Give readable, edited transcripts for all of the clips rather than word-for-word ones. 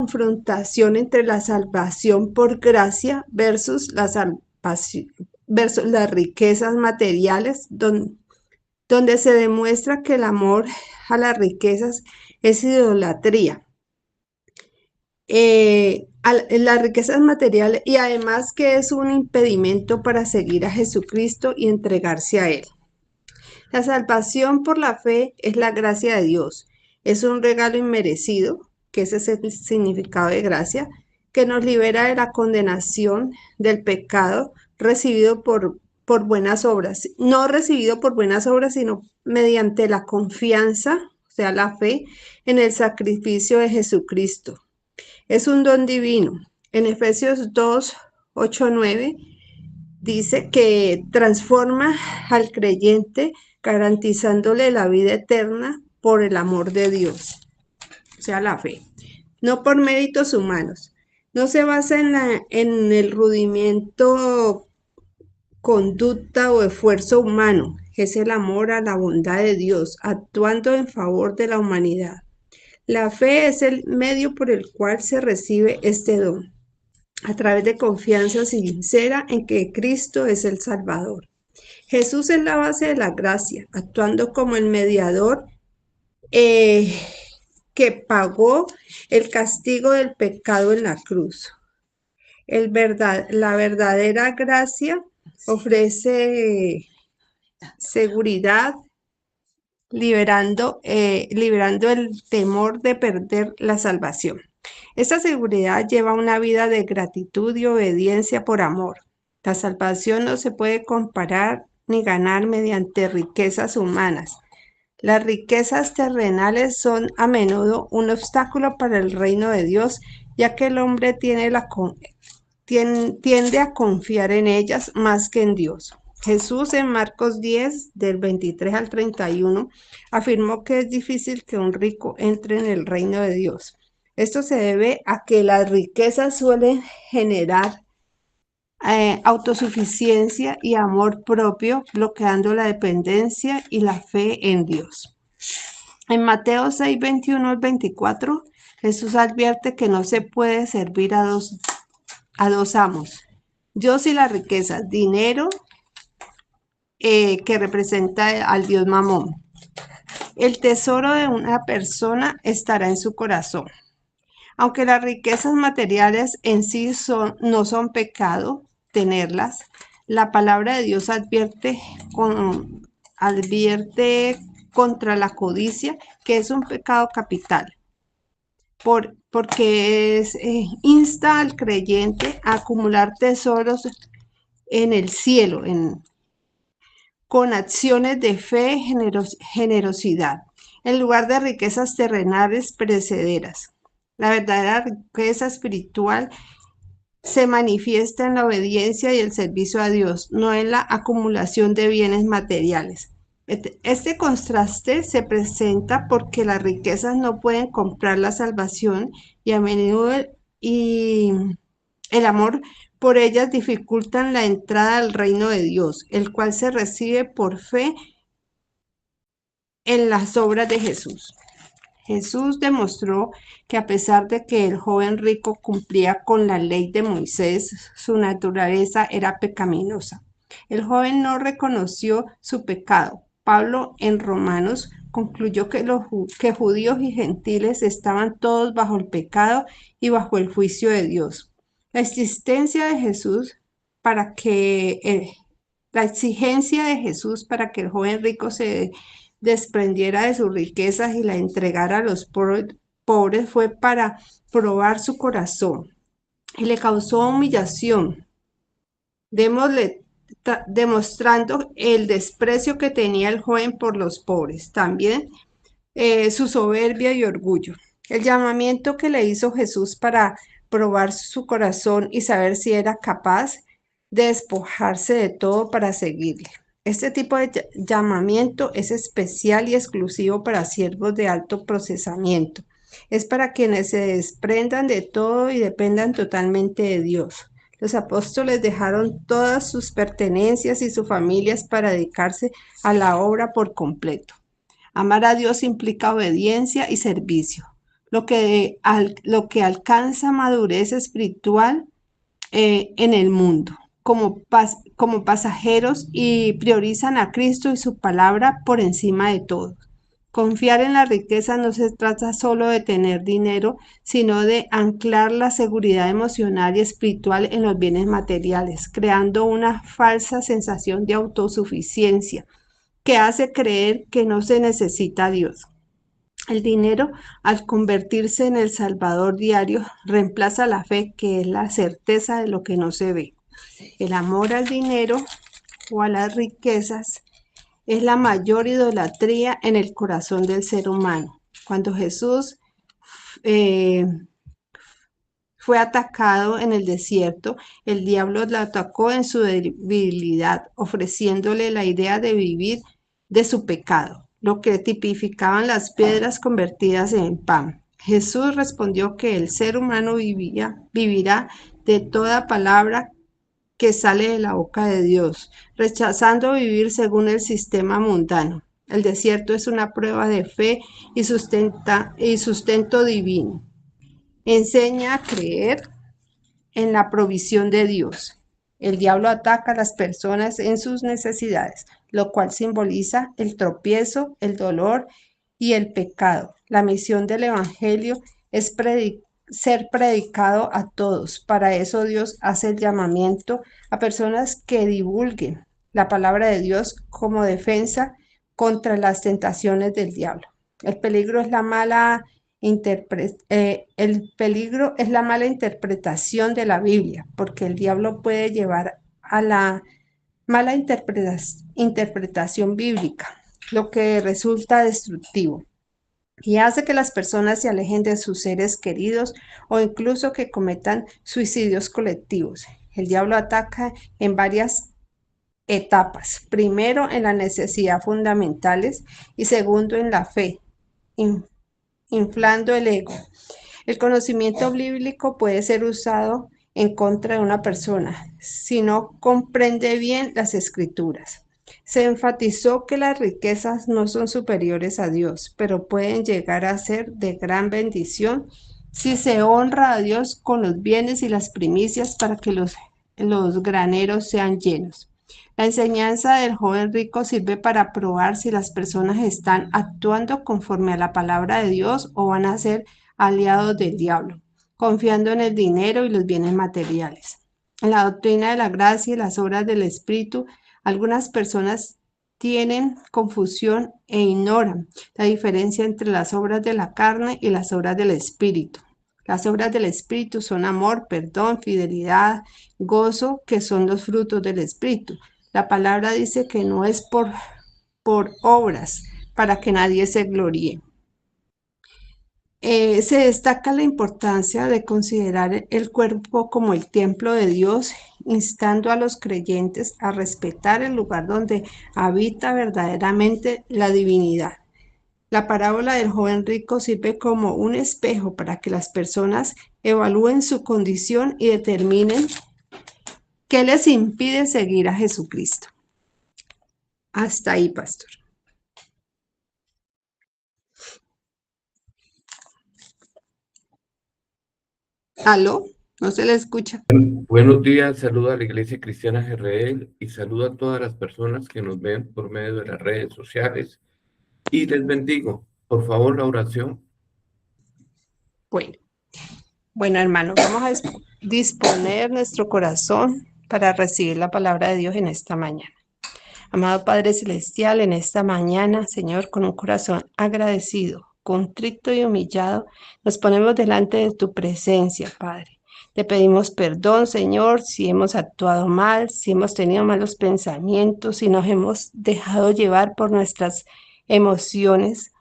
confrontación entre la salvación por gracia versus las riquezas materiales, donde se demuestra que el amor a las riquezas es idolatría. Las riquezas materiales y además que es un impedimento para seguir a Jesucristo y entregarse a Él. La salvación por la fe es la gracia de Dios. Es un regalo inmerecido, que ese es el significado de gracia, que nos libera de la condenación del pecado recibido por buenas obras. No recibido por buenas obras, sino mediante la confianza, o sea, la fe en el sacrificio de Jesucristo. Es un don divino. En Efesios 2, 8, 9 dice que transforma al creyente garantizándole la vida eterna por el amor de Dios, o sea, la fe, no por méritos humanos. No se basa en el rudimiento, conducta o esfuerzo humano. Es el amor a la bondad de Dios, actuando en favor de la humanidad. La fe es el medio por el cual se recibe este don, a través de confianza sincera en que Cristo es el Salvador. Jesús es la base de la gracia, actuando como el mediador eh, que pagó el castigo del pecado en la cruz. La verdadera gracia ofrece seguridad, liberando el temor de perder la salvación. Esta seguridad lleva una vida de gratitud y obediencia por amor. La salvación no se puede comparar ni ganar mediante riquezas humanas. Las riquezas terrenales son a menudo un obstáculo para el reino de Dios, ya que el hombre tiende a confiar en ellas más que en Dios. Jesús en Marcos 10, del 23 al 31, afirmó que es difícil que un rico entre en el reino de Dios. Esto se debe a que las riquezas suelen generar autosuficiencia y amor propio, bloqueando la dependencia y la fe en Dios. En Mateo 6, 21 al 24, Jesús advierte que no se puede servir a dos amos. Dios y la riqueza, dinero que representa al dios Mamón. El tesoro de una persona estará en su corazón. Aunque las riquezas materiales en sí no son pecado, tenerlas, la palabra de Dios advierte contra la codicia, que es un pecado capital, porque insta al creyente a acumular tesoros en el cielo, con acciones de fe y generosidad, en lugar de riquezas terrenales perecederas. La verdadera riqueza espiritual se manifiesta en la obediencia y el servicio a Dios, no en la acumulación de bienes materiales. Este contraste se presenta porque las riquezas no pueden comprar la salvación y a menudo y el amor por ellas dificultan la entrada al reino de Dios, el cual se recibe por fe en las obras de Jesús. Jesús demostró que a pesar de que el joven rico cumplía con la ley de Moisés, su naturaleza era pecaminosa. El joven no reconoció su pecado. Pablo en Romanos concluyó que judíos y gentiles estaban todos bajo el pecado y bajo el juicio de Dios. La existencia de Jesús para que la exigencia de Jesús para que el joven rico se desprendiera de sus riquezas y la entregara a los pobres fue para probar su corazón y le causó humillación, demostrando el desprecio que tenía el joven por los pobres, también su soberbia y orgullo. El llamamiento que le hizo Jesús para probar su corazón y saber si era capaz de despojarse de todo para seguirle. Este tipo de llamamiento es especial y exclusivo para siervos de alto procesamiento. Es para quienes se desprendan de todo y dependan totalmente de Dios. Los apóstoles dejaron todas sus pertenencias y sus familias para dedicarse a la obra por completo. Amar a Dios implica obediencia y servicio. lo que alcanza madurez espiritual en el mundo, como pasajeros, y priorizan a Cristo y su palabra por encima de todo. Confiar en la riqueza no se trata solo de tener dinero, sino de anclar la seguridad emocional y espiritual en los bienes materiales, creando una falsa sensación de autosuficiencia que hace creer que no se necesita a Dios. El dinero, al convertirse en el salvador diario, reemplaza la fe, que es la certeza de lo que no se ve. El amor al dinero o a las riquezas es la mayor idolatría en el corazón del ser humano. Cuando Jesús eh, fue atacado en el desierto, el diablo lo atacó en su debilidad, ofreciéndole la idea de vivir de su pecado, lo que tipificaban las piedras convertidas en pan. Jesús respondió que el ser humano vivirá de toda palabra que sale de la boca de Dios, rechazando vivir según el sistema mundano. El desierto es una prueba de fe y sustento divino. Enseña a creer en la provisión de Dios. El diablo ataca a las personas en sus necesidades, lo cual simboliza el tropiezo, el dolor y el pecado. La misión del Evangelio es ser predicado a todos. Para eso Dios hace el llamamiento a personas que divulguen la palabra de Dios como defensa contra las tentaciones del diablo. El peligro es la mala el peligro es la mala interpretación de la Biblia, porque el diablo puede llevar a la mala interpretación bíblica, lo que resulta destructivo y hace que las personas se alejen de sus seres queridos o incluso que cometan suicidios colectivos. El diablo ataca en varias etapas. Primero, en la necesidad fundamentales y segundo, en la fe, inflando el ego. El conocimiento bíblico puede ser usado en contra de una persona si no comprende bien las escrituras. Se enfatizó que las riquezas no son superiores a Dios, pero pueden llegar a ser de gran bendición si se honra a Dios con los bienes y las primicias para que los graneros sean llenos. La enseñanza del joven rico sirve para probar si las personas están actuando conforme a la palabra de Dios o van a ser aliados del diablo, confiando en el dinero y los bienes materiales. En la doctrina de la gracia y las obras del Espíritu, algunas personas tienen confusión e ignoran la diferencia entre las obras de la carne y las obras del Espíritu. Las obras del Espíritu son amor, perdón, fidelidad, gozo, que son los frutos del Espíritu. La palabra dice que no es por obras para que nadie se gloríe. Se destaca la importancia de considerar el cuerpo como el templo de Dios, instando a los creyentes a respetar el lugar donde habita verdaderamente la divinidad. La parábola del joven rico sirve como un espejo para que las personas evalúen su condición y determinen qué les impide seguir a Jesucristo. Hasta ahí, pastor. ¿Aló? ¿No se le escucha? Buenos días, saludo a la Iglesia Cristiana Israel y saludo a todas las personas que nos ven por medio de las redes sociales y les bendigo. Por favor, la oración. Bueno, hermano, vamos a disponer nuestro corazón para recibir la palabra de Dios en esta mañana. Amado Padre Celestial, en esta mañana, Señor, con un corazón agradecido, contrito y humillado, nos ponemos delante de tu presencia, Padre. Te pedimos perdón, Señor, si hemos actuado mal, si hemos tenido malos pensamientos, si nos hemos dejado llevar por nuestras emociones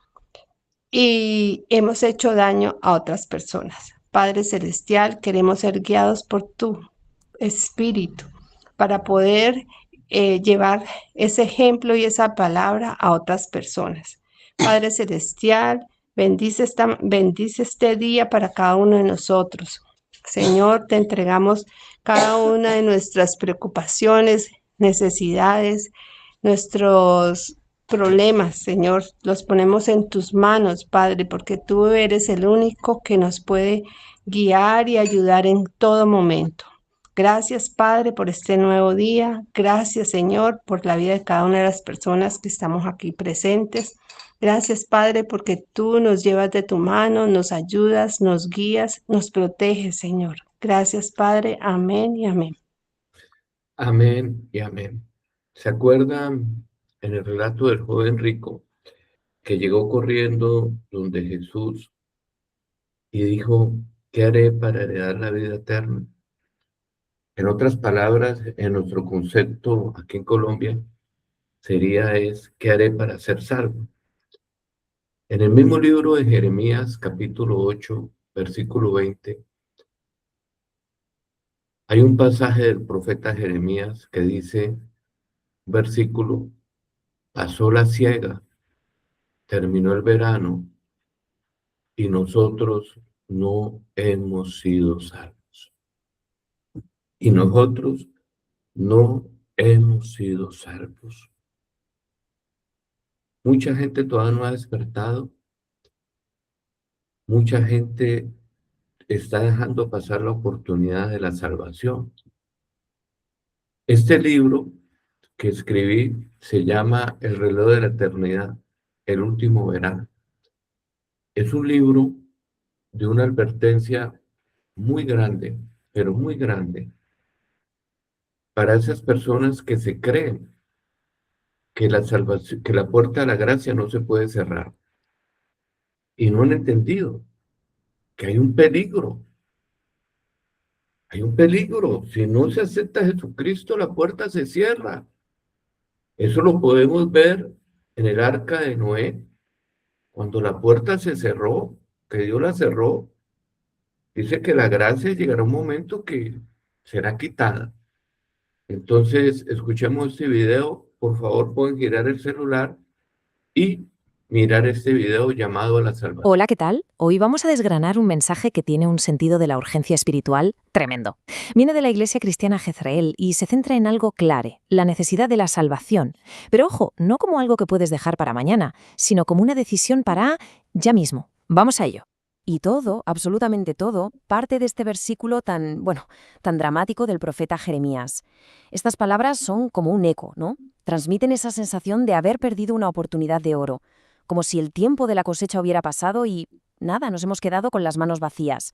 y hemos hecho daño a otras personas. Padre Celestial, queremos ser guiados por tu Espíritu para poder llevar ese ejemplo y esa palabra a otras personas. Padre Celestial, bendice este día para cada uno de nosotros. Señor, te entregamos cada una de nuestras preocupaciones, necesidades, nuestros problemas, Señor, los ponemos en tus manos, Padre, porque tú eres el único que nos puede guiar y ayudar en todo momento. Gracias, Padre, por este nuevo día. Gracias, Señor, por la vida de cada una de las personas que estamos aquí presentes. Gracias, Padre, porque tú nos llevas de tu mano, nos ayudas, nos guías, nos proteges, Señor. Gracias, Padre. Amén y amén. Amén y amén. ¿Se acuerdan en el relato del joven rico que llegó corriendo donde Jesús y dijo, ¿qué haré para heredar la vida eterna? En otras palabras, en nuestro concepto aquí en Colombia, ¿qué haré para ser salvo? En el mismo libro de Jeremías, capítulo 8, versículo 20, hay un pasaje del profeta Jeremías que dice, versículo, pasó la siega, terminó el verano y nosotros no hemos sido salvos. Y nosotros no hemos sido salvos. Mucha gente todavía no ha despertado. Mucha gente está dejando pasar la oportunidad de la salvación. Este libro que escribí se llama El reloj de la eternidad, el último verano. Es un libro de una advertencia muy grande, pero muy grande, para esas personas que se creen que la salvación, que la puerta a la gracia no se puede cerrar y no han entendido que hay un peligro. Hay un peligro. Si no se acepta a Jesucristo, la puerta se cierra. Eso lo podemos ver en el arca de Noé. Cuando la puerta se cerró, que Dios la cerró, dice que la gracia llegará un momento que será quitada. Entonces, escuchemos este video. Por favor, pueden girar el celular y mirar este video llamado a la salvación. Hola, ¿qué tal? Hoy vamos a desgranar un mensaje que tiene un sentido de la urgencia espiritual tremendo. Viene de la Iglesia Cristiana Jezreel y se centra en algo clave, la necesidad de la salvación. Pero ojo, no como algo que puedes dejar para mañana, sino como una decisión para ya mismo. Vamos a ello. Y todo, absolutamente todo, parte de este versículo tan dramático del profeta Jeremías. Estas palabras son como un eco, ¿no? Transmiten esa sensación de haber perdido una oportunidad de oro, como si el tiempo de la cosecha hubiera pasado y nada, nos hemos quedado con las manos vacías.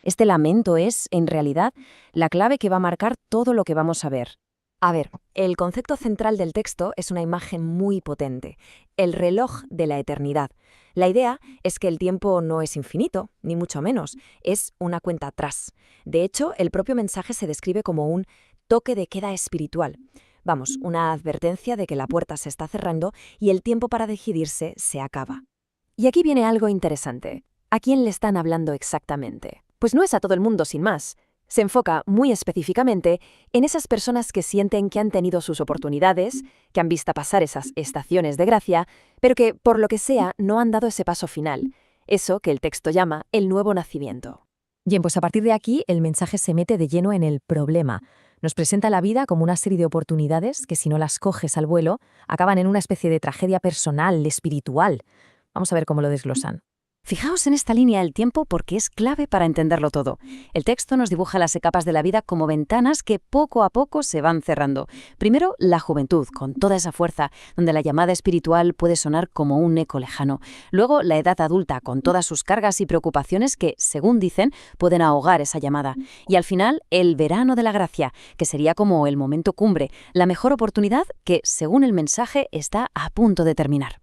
Este lamento es, en realidad, la clave que va a marcar todo lo que vamos a ver. A ver, el concepto central del texto es una imagen muy potente, el reloj de la eternidad. La idea es que el tiempo no es infinito, ni mucho menos, es una cuenta atrás. De hecho, el propio mensaje se describe como un toque de queda espiritual. Vamos, una advertencia de que la puerta se está cerrando y el tiempo para decidirse se acaba. Y aquí viene algo interesante. ¿A quién le están hablando exactamente? Pues no es a todo el mundo sin más. Se enfoca muy específicamente en esas personas que sienten que han tenido sus oportunidades, que han visto pasar esas estaciones de gracia, pero que, por lo que sea, no han dado ese paso final. Eso que el texto llama el nuevo nacimiento. Bien, pues a partir de aquí el mensaje se mete de lleno en el problema. Nos presenta la vida como una serie de oportunidades que, si no las coges al vuelo, acaban en una especie de tragedia personal, espiritual. Vamos a ver cómo lo desglosan. Fijaos en esta línea del tiempo porque es clave para entenderlo todo. El texto nos dibuja las etapas de la vida como ventanas que poco a poco se van cerrando. Primero, la juventud, con toda esa fuerza, donde la llamada espiritual puede sonar como un eco lejano. Luego, la edad adulta, con todas sus cargas y preocupaciones que, según dicen, pueden ahogar esa llamada. Y al final, el verano de la gracia, que sería como el momento cumbre, la mejor oportunidad que, según el mensaje, está a punto de terminar.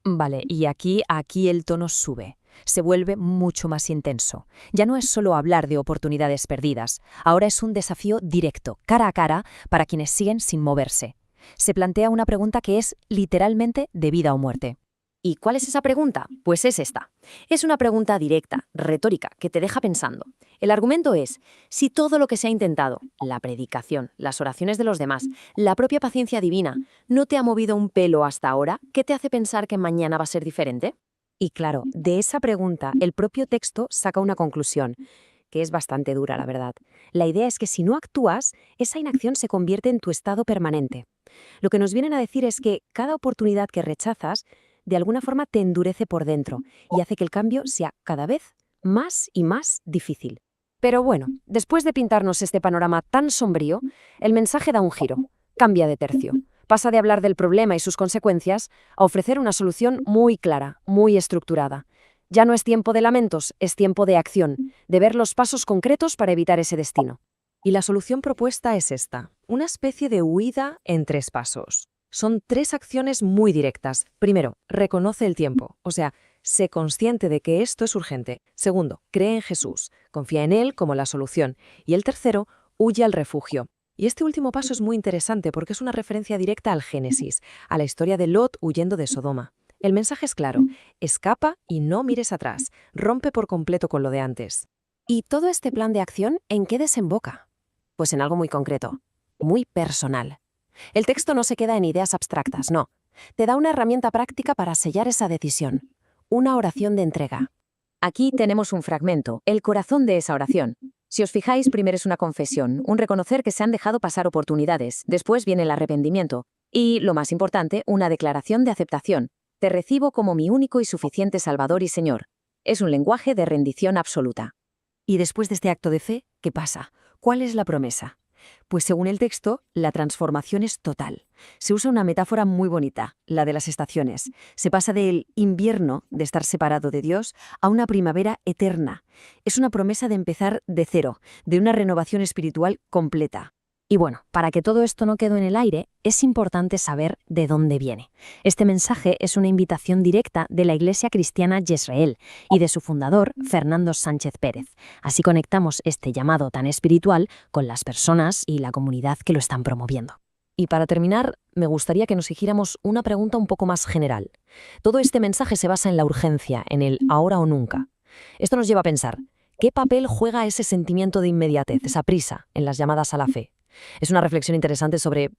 Vale, y aquí el tono sube. Se vuelve mucho más intenso. Ya no es solo hablar de oportunidades perdidas, ahora es un desafío directo, cara a cara, para quienes siguen sin moverse. Se plantea una pregunta que es literalmente de vida o muerte. ¿Y cuál es esa pregunta? Pues es esta. Es una pregunta directa, retórica, que te deja pensando. El argumento es, si todo lo que se ha intentado, la predicación, las oraciones de los demás, la propia paciencia divina, no te ha movido un pelo hasta ahora, ¿qué te hace pensar que mañana va a ser diferente? Y claro, de esa pregunta el propio texto saca una conclusión, que es bastante dura, la verdad. La idea es que si no actúas, esa inacción se convierte en tu estado permanente. Lo que nos vienen a decir es que cada oportunidad que rechazas, de alguna forma te endurece por dentro y hace que el cambio sea cada vez más y más difícil. Pero bueno, después de pintarnos este panorama tan sombrío, el mensaje da un giro, cambia de tercio. Pasa de hablar del problema y sus consecuencias a ofrecer una solución muy clara, muy estructurada. Ya no es tiempo de lamentos, es tiempo de acción, de ver los pasos concretos para evitar ese destino. Y la solución propuesta es esta, una especie de huida en 3 pasos. Son 3 acciones muy directas. Primero, reconoce el tiempo, o sea, sé consciente de que esto es urgente. Segundo, cree en Jesús, confía en Él como la solución. Y el tercero, huye al refugio. Y este último paso es muy interesante porque es una referencia directa al Génesis, a la historia de Lot huyendo de Sodoma. El mensaje es claro, escapa y no mires atrás, rompe por completo con lo de antes. ¿Y todo este plan de acción en qué desemboca? Pues en algo muy concreto, muy personal. El texto no se queda en ideas abstractas, no. Te da una herramienta práctica para sellar esa decisión, una oración de entrega. Aquí tenemos un fragmento, el corazón de esa oración. Si os fijáis, primero es una confesión, un reconocer que se han dejado pasar oportunidades, después viene el arrepentimiento y, lo más importante, una declaración de aceptación. Te recibo como mi único y suficiente Salvador y Señor. Es un lenguaje de rendición absoluta. Y después de este acto de fe, ¿qué pasa? ¿Cuál es la promesa? Pues según el texto, la transformación es total. Se usa una metáfora muy bonita, la de las estaciones. Se pasa del invierno, de estar separado de Dios, a una primavera eterna. Es una promesa de empezar de cero, de una renovación espiritual completa. Y bueno, para que todo esto no quede en el aire, es importante saber de dónde viene. Este mensaje es una invitación directa de la Iglesia Cristiana Jezreel y de su fundador, Fernando Sánchez Pérez. Así conectamos este llamado tan espiritual con las personas y la comunidad que lo están promoviendo. Y para terminar, me gustaría que nos hiciéramos una pregunta un poco más general. Todo este mensaje se basa en la urgencia, en el ahora o nunca. Esto nos lleva a pensar, ¿qué papel juega ese sentimiento de inmediatez, esa prisa, en las llamadas a la fe? Es una reflexión interesante sobre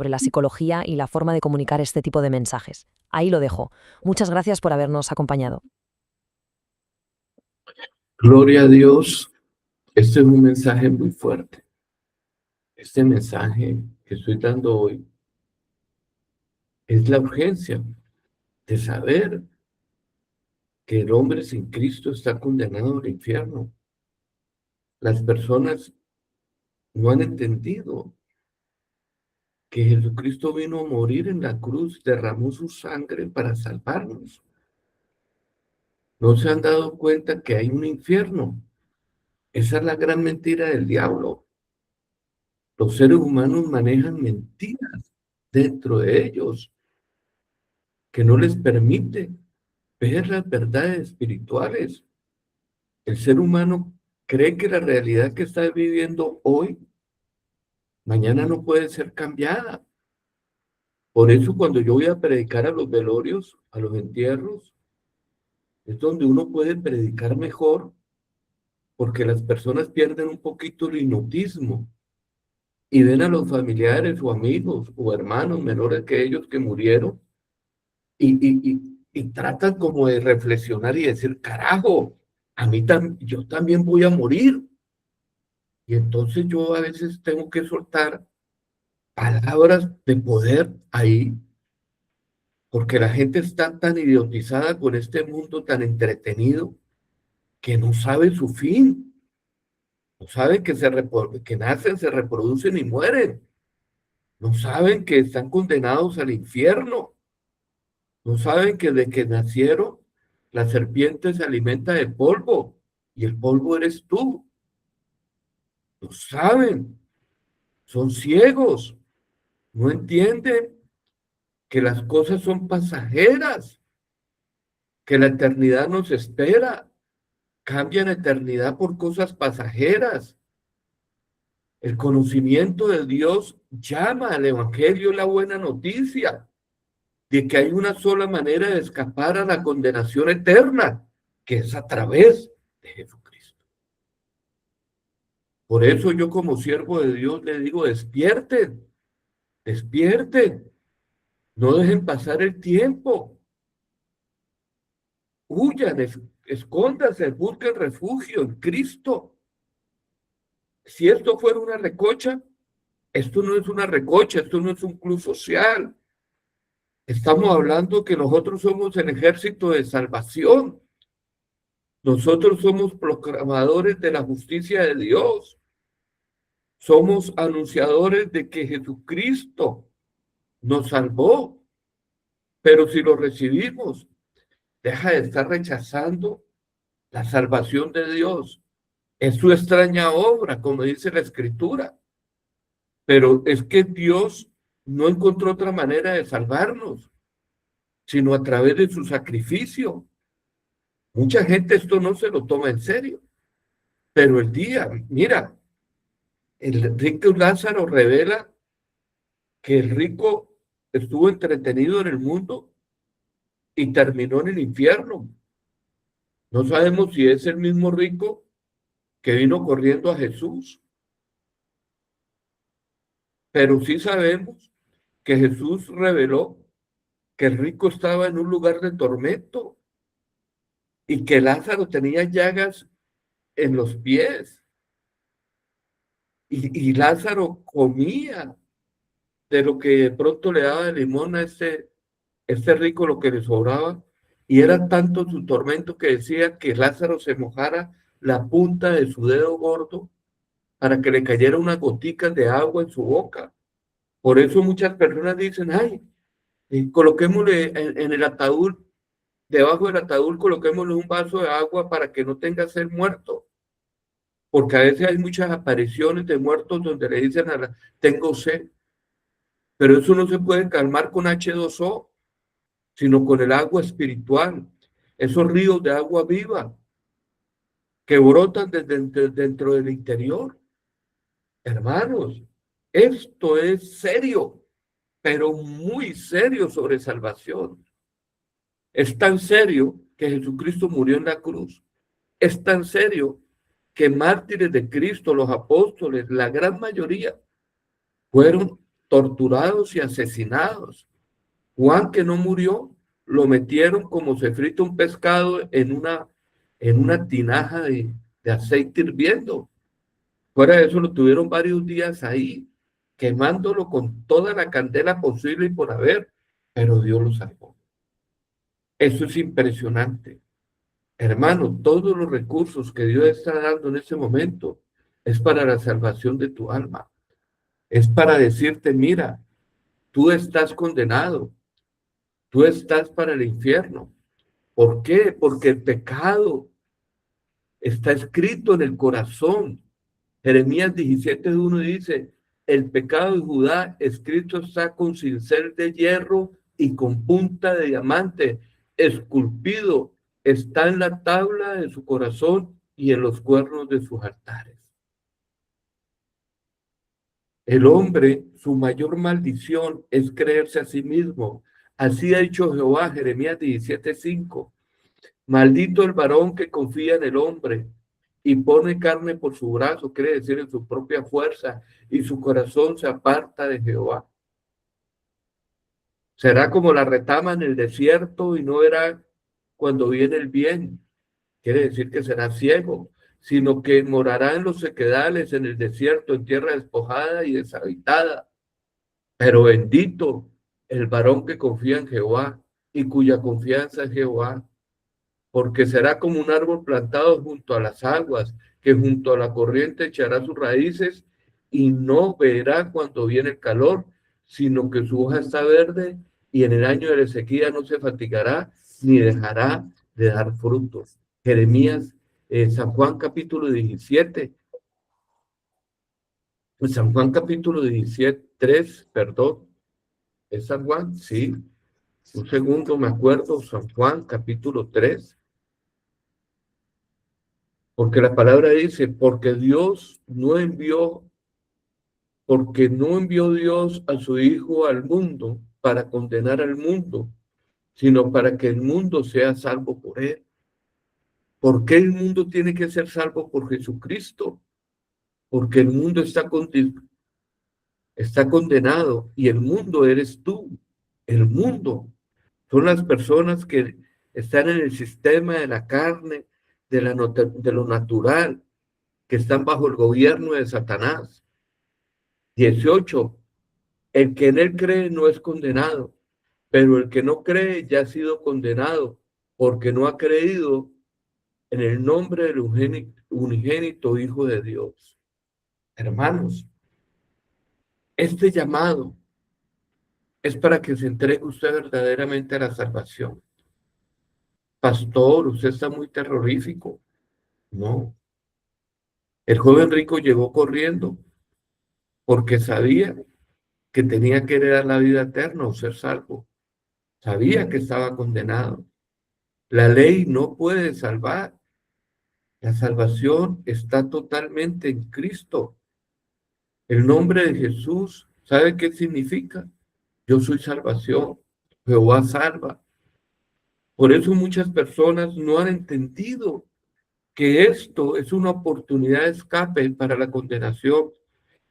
la psicología y la forma de comunicar este tipo de mensajes. Ahí lo dejo. Muchas gracias por habernos acompañado. Gloria a Dios. Este es un mensaje muy fuerte. Este mensaje que estoy dando hoy es la urgencia de saber que el hombre sin Cristo está condenado al infierno. Las personas no han entendido que Jesucristo vino a morir en la cruz, derramó su sangre para salvarnos. No se han dado cuenta que hay un infierno. Esa es la gran mentira del diablo. Los seres humanos manejan mentiras dentro de ellos que no les permite ver las verdades espirituales. El ser humano cree que la realidad que está viviendo hoy, mañana no puede ser cambiada. Por eso cuando yo voy a predicar a los velorios, a los entierros, es donde uno puede predicar mejor, porque las personas pierden un poquito el hipnotismo y ven a los familiares o amigos o hermanos menores que ellos que murieron y tratan como de reflexionar y decir, carajo, yo también voy a morir. Y entonces yo a veces tengo que soltar palabras de poder ahí, porque la gente está tan idiotizada con este mundo tan entretenido que no sabe su fin. No saben que nacen, se reproducen y mueren. No saben que están condenados al infierno. No saben que desde que nacieron, la serpiente se alimenta de polvo y el polvo eres tú. No saben. Son ciegos. No entienden que las cosas son pasajeras, que la eternidad nos espera. Cambian eternidad por cosas pasajeras. El conocimiento de Dios llama al Evangelio la buena noticia de que hay una sola manera de escapar a la condenación eterna, que es a través de Jesucristo. Por eso yo como siervo de Dios le digo, despierten, despierten, no dejen pasar el tiempo, huyan, escóndanse, busquen refugio en Cristo. Si esto fuera una recocha, Esto no es una recocha, esto no es un club social. Estamos hablando que nosotros somos el ejército de salvación. Nosotros somos proclamadores de la justicia de Dios. Somos anunciadores de que Jesucristo nos salvó. Pero si lo recibimos, deja de estar rechazando la salvación de Dios. Es su extraña obra, como dice la Escritura. Pero es que Dios no encontró otra manera de salvarnos, sino a través de su sacrificio. Mucha gente esto no se lo toma en serio. Pero mira, el rico Lázaro revela que el rico estuvo entretenido en el mundo y terminó en el infierno. No sabemos si es el mismo rico que vino corriendo a Jesús, pero sí sabemos que Jesús reveló que el rico estaba en un lugar de tormento y que Lázaro tenía llagas en los pies y Lázaro comía de lo que de pronto le daba de limón a este rico, lo que le sobraba, y era tanto su tormento que decía que Lázaro se mojara la punta de su dedo gordo para que le cayera unas goticas de agua en su boca. Por eso muchas personas dicen, ay, coloquémosle en el ataúd, debajo del ataúd, coloquémosle un vaso de agua para que no tenga sed muerto. Porque a veces hay muchas apariciones de muertos donde le dicen tengo sed. Pero eso no se puede calmar con H2O, sino con el agua espiritual. Esos ríos de agua viva que brotan desde dentro del interior. Hermanos, esto es serio, pero muy serio sobre salvación. Es tan serio que Jesucristo murió en la cruz. Es tan serio que mártires de Cristo, los apóstoles, la gran mayoría, fueron torturados y asesinados. Juan, que no murió, lo metieron como se frita un pescado en una tinaja de aceite hirviendo. Fuera de eso, lo tuvieron varios días ahí, quemándolo con toda la candela posible y por haber, pero Dios lo salvó. Eso es impresionante. Hermano, todos los recursos que Dios está dando en ese momento es para la salvación de tu alma. Es para decirte, mira, tú estás condenado, tú estás para el infierno. ¿Por qué? Porque el pecado está escrito en el corazón. Jeremías 17:1 dice, el pecado de Judá escrito está con cincel de hierro y con punta de diamante, esculpido está en la tabla de su corazón y en los cuernos de sus altares. El hombre, su mayor maldición es creerse a sí mismo. Así ha dicho Jehová, Jeremías 17:5. Maldito el varón que confía en el hombre y pone carne por su brazo, quiere decir en su propia fuerza, y su corazón se aparta de Jehová. Será como la retama en el desierto y no verá cuando viene el bien. Quiere decir que será ciego, sino que morará en los sequedales, en el desierto, en tierra despojada y deshabitada. Pero bendito el varón que confía en Jehová y cuya confianza es Jehová, porque será como un árbol plantado junto a las aguas, que junto a la corriente echará sus raíces y no verá cuando viene el calor, sino que su hoja está verde y en el año de la sequía no se fatigará ni dejará de dar frutos. Jeremías, San Juan capítulo 17. San Juan capítulo 17, 3, perdón. ¿Es San Juan? Sí. Un segundo, me acuerdo. San Juan capítulo 3. Porque la palabra dice, porque no envió Dios a su Hijo al mundo para condenar al mundo, sino para que el mundo sea salvo por él. ¿Por qué el mundo tiene que ser salvo por Jesucristo? Porque el mundo está condenado y el mundo eres tú. El mundo son las personas que están en el sistema de la carne, de lo natural, que están bajo el gobierno de Satanás. 18. El que en él cree no es condenado, pero el que no cree ya ha sido condenado, porque no ha creído en el nombre del unigénito Hijo de Dios. Hermanos, este llamado es para que se entregue usted verdaderamente a la salvación. Pastor, usted está muy terrorífico. No. El joven rico llegó corriendo porque sabía que tenía que heredar la vida eterna o ser salvo. Sabía que estaba condenado. La ley no puede salvar. La salvación está totalmente en Cristo. El nombre de Jesús, ¿sabe qué significa? Yo soy salvación. Jehová salva. Por eso muchas personas no han entendido que esto es una oportunidad de escape para la condenación.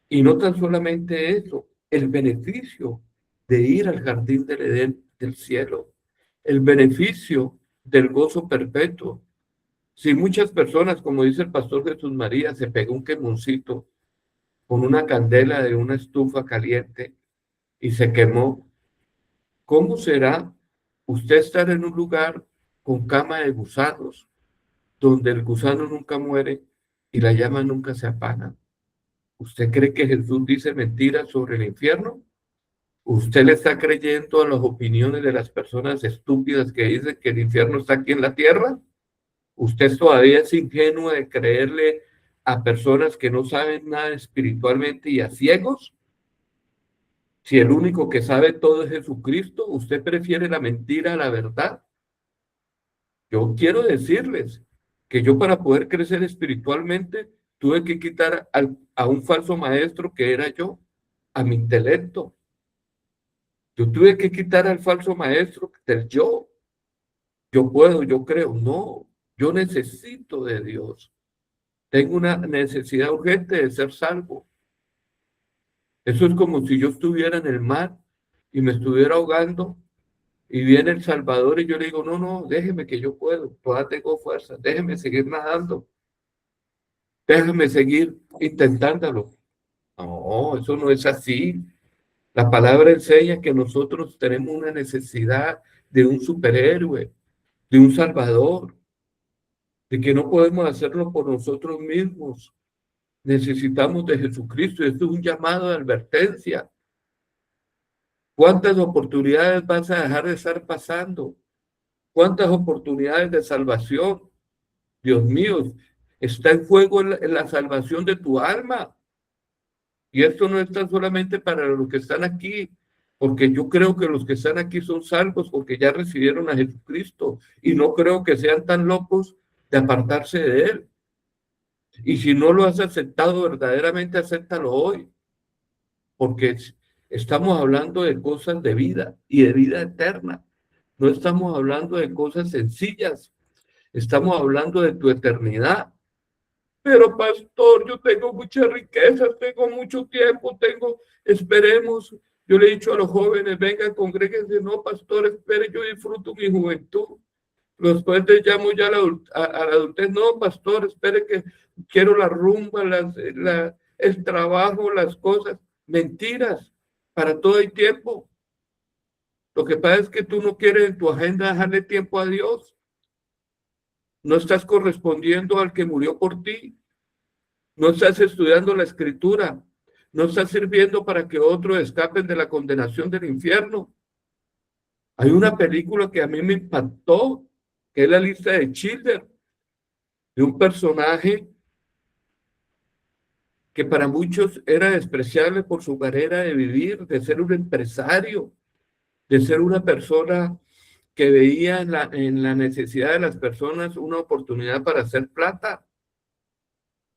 Y no tan solamente eso, el beneficio de ir al jardín del Edén del cielo, el beneficio del gozo perpetuo. Si muchas personas, como dice el pastor Jesús María, se pegó un quemoncito con una candela de una estufa caliente y se quemó, ¿cómo será usted estar en un lugar con cama de gusanos, donde el gusano nunca muere y la llama nunca se apaga? ¿Usted cree que Jesús dice mentiras sobre el infierno? ¿Usted le está creyendo a las opiniones de las personas estúpidas que dicen que el infierno está aquí en la tierra? ¿Usted todavía es ingenuo de creerle a personas que no saben nada espiritualmente y a ciegos? Si el único que sabe todo es Jesucristo, ¿usted prefiere la mentira a la verdad? Yo quiero decirles que yo, para poder crecer espiritualmente, tuve que quitar a un falso maestro que era yo, a mi intelecto. Yo tuve que quitar al falso maestro del yo. Yo puedo, yo creo. No, yo necesito de Dios. Tengo una necesidad urgente de ser salvo. Eso es como si yo estuviera en el mar y me estuviera ahogando y viene el Salvador y yo le digo, no, no, déjeme que yo puedo, todavía tengo fuerza, déjeme seguir nadando, déjeme seguir intentándolo. No, eso no es así. La palabra enseña que nosotros tenemos una necesidad de un superhéroe, de un Salvador, de que no podemos hacerlo por nosotros mismos. Necesitamos de Jesucristo. Esto es un llamado de advertencia. ¿Cuántas oportunidades vas a dejar de estar pasando? ¿Cuántas oportunidades de salvación? Dios mío, está en juego en la salvación de tu alma. Y esto no está solamente para los que están aquí, porque yo creo que los que están aquí son salvos porque ya recibieron a Jesucristo y no creo que sean tan locos de apartarse de Él. Y si no lo has aceptado verdaderamente, acéptalo hoy, porque estamos hablando de cosas de vida y de vida eterna. No estamos hablando de cosas sencillas, estamos hablando de tu eternidad. Pero pastor, yo tengo muchas riquezas, tengo mucho tiempo, esperemos. Yo le he dicho a los jóvenes, vengan, congréguense. No, pastor, espere, yo disfruto mi juventud. Después les llamo ya a la adultez. No, pastor, espere que quiero la rumba, el trabajo, las cosas. Mentiras, para todo hay tiempo. Lo que pasa es que tú no quieres en tu agenda dejarle tiempo a Dios. No estás correspondiendo al que murió por ti. No estás estudiando la escritura. No estás sirviendo para que otros escapen de la condenación del infierno. Hay una película que a mí me impactó, que es La lista de Schindler, de un personaje que para muchos era despreciable por su manera de vivir, de ser un empresario, de ser una persona que veía en la necesidad de las personas una oportunidad para hacer plata.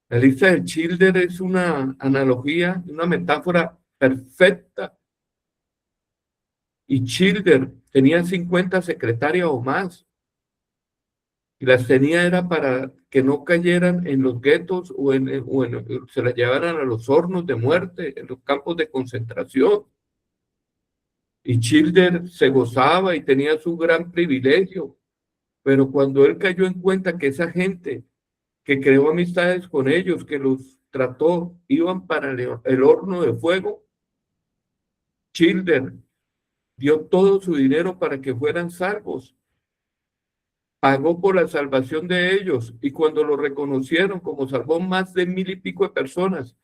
La lista de Schindler es una analogía, una metáfora perfecta. Y Schindler tenía 50 secretarias o más. Y las tenía era para que no cayeran en los guetos o se las llevaran a los hornos de muerte, en los campos de concentración. Y Schindler se gozaba y tenía su gran privilegio. Pero cuando él cayó en cuenta que esa gente que creó amistades con ellos, que los trató, iban para el horno de fuego. Children dio todo su dinero para que fueran salvos. Pagó por la salvación de ellos, y cuando lo reconocieron como salvó más de 1000 y pico de personas,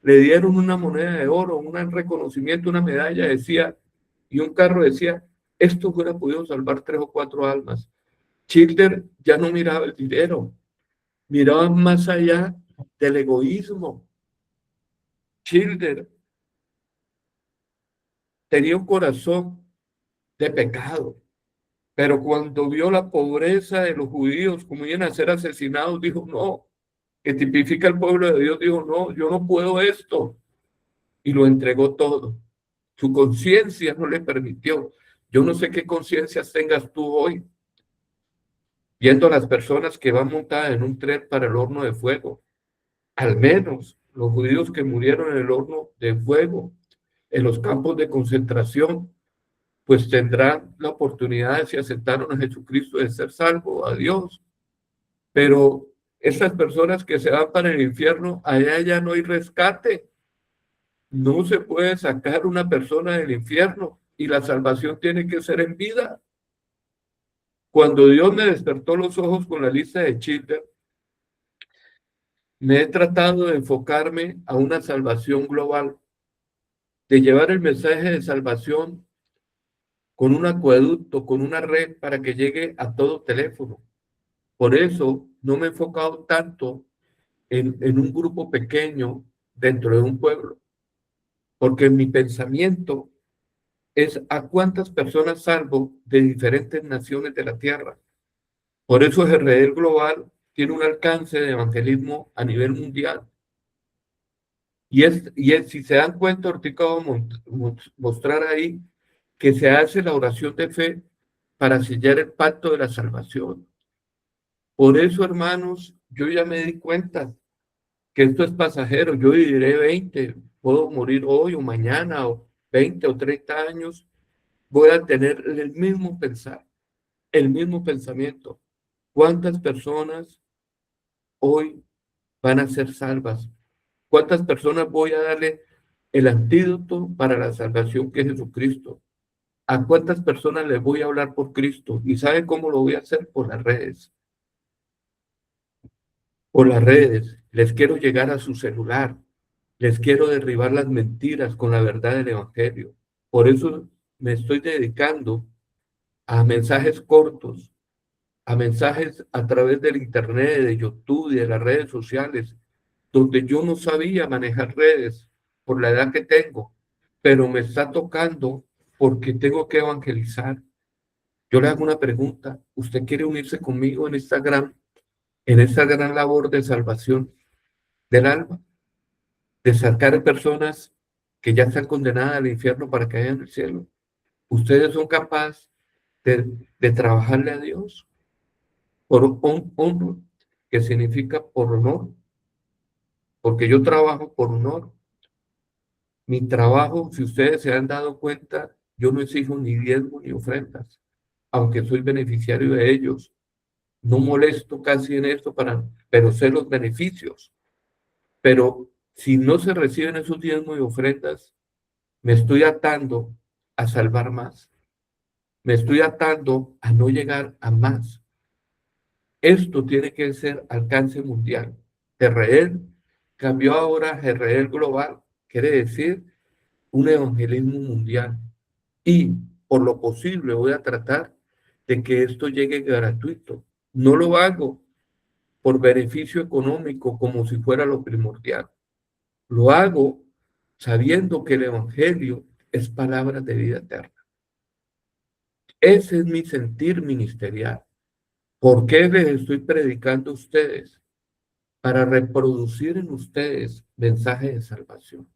le dieron una moneda de oro, un reconocimiento, una medalla, decía, y un carro decía, esto hubiera podido salvar 3 o 4 almas. Children ya no miraba el dinero, miraba más allá del egoísmo. Children tenía un corazón de pecado, pero cuando vio la pobreza de los judíos, como iban a ser asesinados, dijo, no, que tipifica el pueblo de Dios, dijo, no, yo no puedo esto, y lo entregó todo. Su conciencia no le permitió. Yo no sé qué conciencias tengas tú hoy, viendo a las personas que van montadas en un tren para el horno de fuego. Al menos los judíos que murieron en el horno de fuego, en los campos de concentración, pues tendrán la oportunidad, si aceptaron a Jesucristo, de ser salvos a Dios. Pero esas personas que se van para el infierno, allá ya no hay rescate. No se puede sacar una persona del infierno, y la salvación tiene que ser en vida. Cuando Dios me despertó los ojos con la lista de Schindler, me he tratado de enfocarme a una salvación global, de llevar el mensaje de salvación con un acueducto, con una red para que llegue a todo teléfono. Por eso no me he enfocado tanto en un grupo pequeño dentro de un pueblo, porque mi pensamiento es a cuántas personas salvo de diferentes naciones de la tierra. Por eso Israel Global tiene un alcance de evangelismo a nivel mundial. Si se dan cuenta, ahorita voy a mostrar ahí que se hace la oración de fe para sellar el pacto de la salvación. Por eso, hermanos, yo ya me di cuenta que esto es pasajero. Yo viviré 20, puedo morir hoy o mañana, o 20 o 30 años, voy a tener el mismo pensar, el mismo pensamiento. ¿Cuántas personas hoy van a ser salvas? ¿Cuántas personas voy a darle el antídoto para la salvación que es Jesucristo? ¿A cuántas personas les voy a hablar por Cristo? ¿Y sabe cómo lo voy a hacer? Por las redes. Por las redes. Les quiero llegar a su celular. Les quiero derribar las mentiras con la verdad del Evangelio. Por eso me estoy dedicando a mensajes cortos, a mensajes a través del Internet, de YouTube y de las redes sociales, donde yo no sabía manejar redes por la edad que tengo, pero me está tocando porque tengo que evangelizar. Yo le hago una pregunta: ¿usted quiere unirse conmigo en esta gran labor de salvación del alma? De sacar personas que ya están condenadas al infierno para que vayan al cielo. ¿Ustedes son capaces de trabajarle a Dios por honor, que significa por honor? Porque yo trabajo por honor. Mi trabajo, si ustedes se han dado cuenta, yo no exijo ni diezmo ni ofrendas, aunque soy beneficiario de ellos. No molesto casi en esto, pero sé los beneficios. Pero si no se reciben esos diezmos y ofrendas, me estoy atando a salvar más. Me estoy atando a no llegar a más. Esto tiene que ser alcance mundial. Israel cambió ahora a Israel Global. Quiere decir un evangelismo mundial. Y por lo posible voy a tratar de que esto llegue gratuito. No lo hago por beneficio económico como si fuera lo primordial. Lo hago sabiendo que el evangelio es palabra de vida eterna. Ese es mi sentir ministerial. ¿Por qué les estoy predicando a ustedes? Para reproducir en ustedes mensaje de salvación.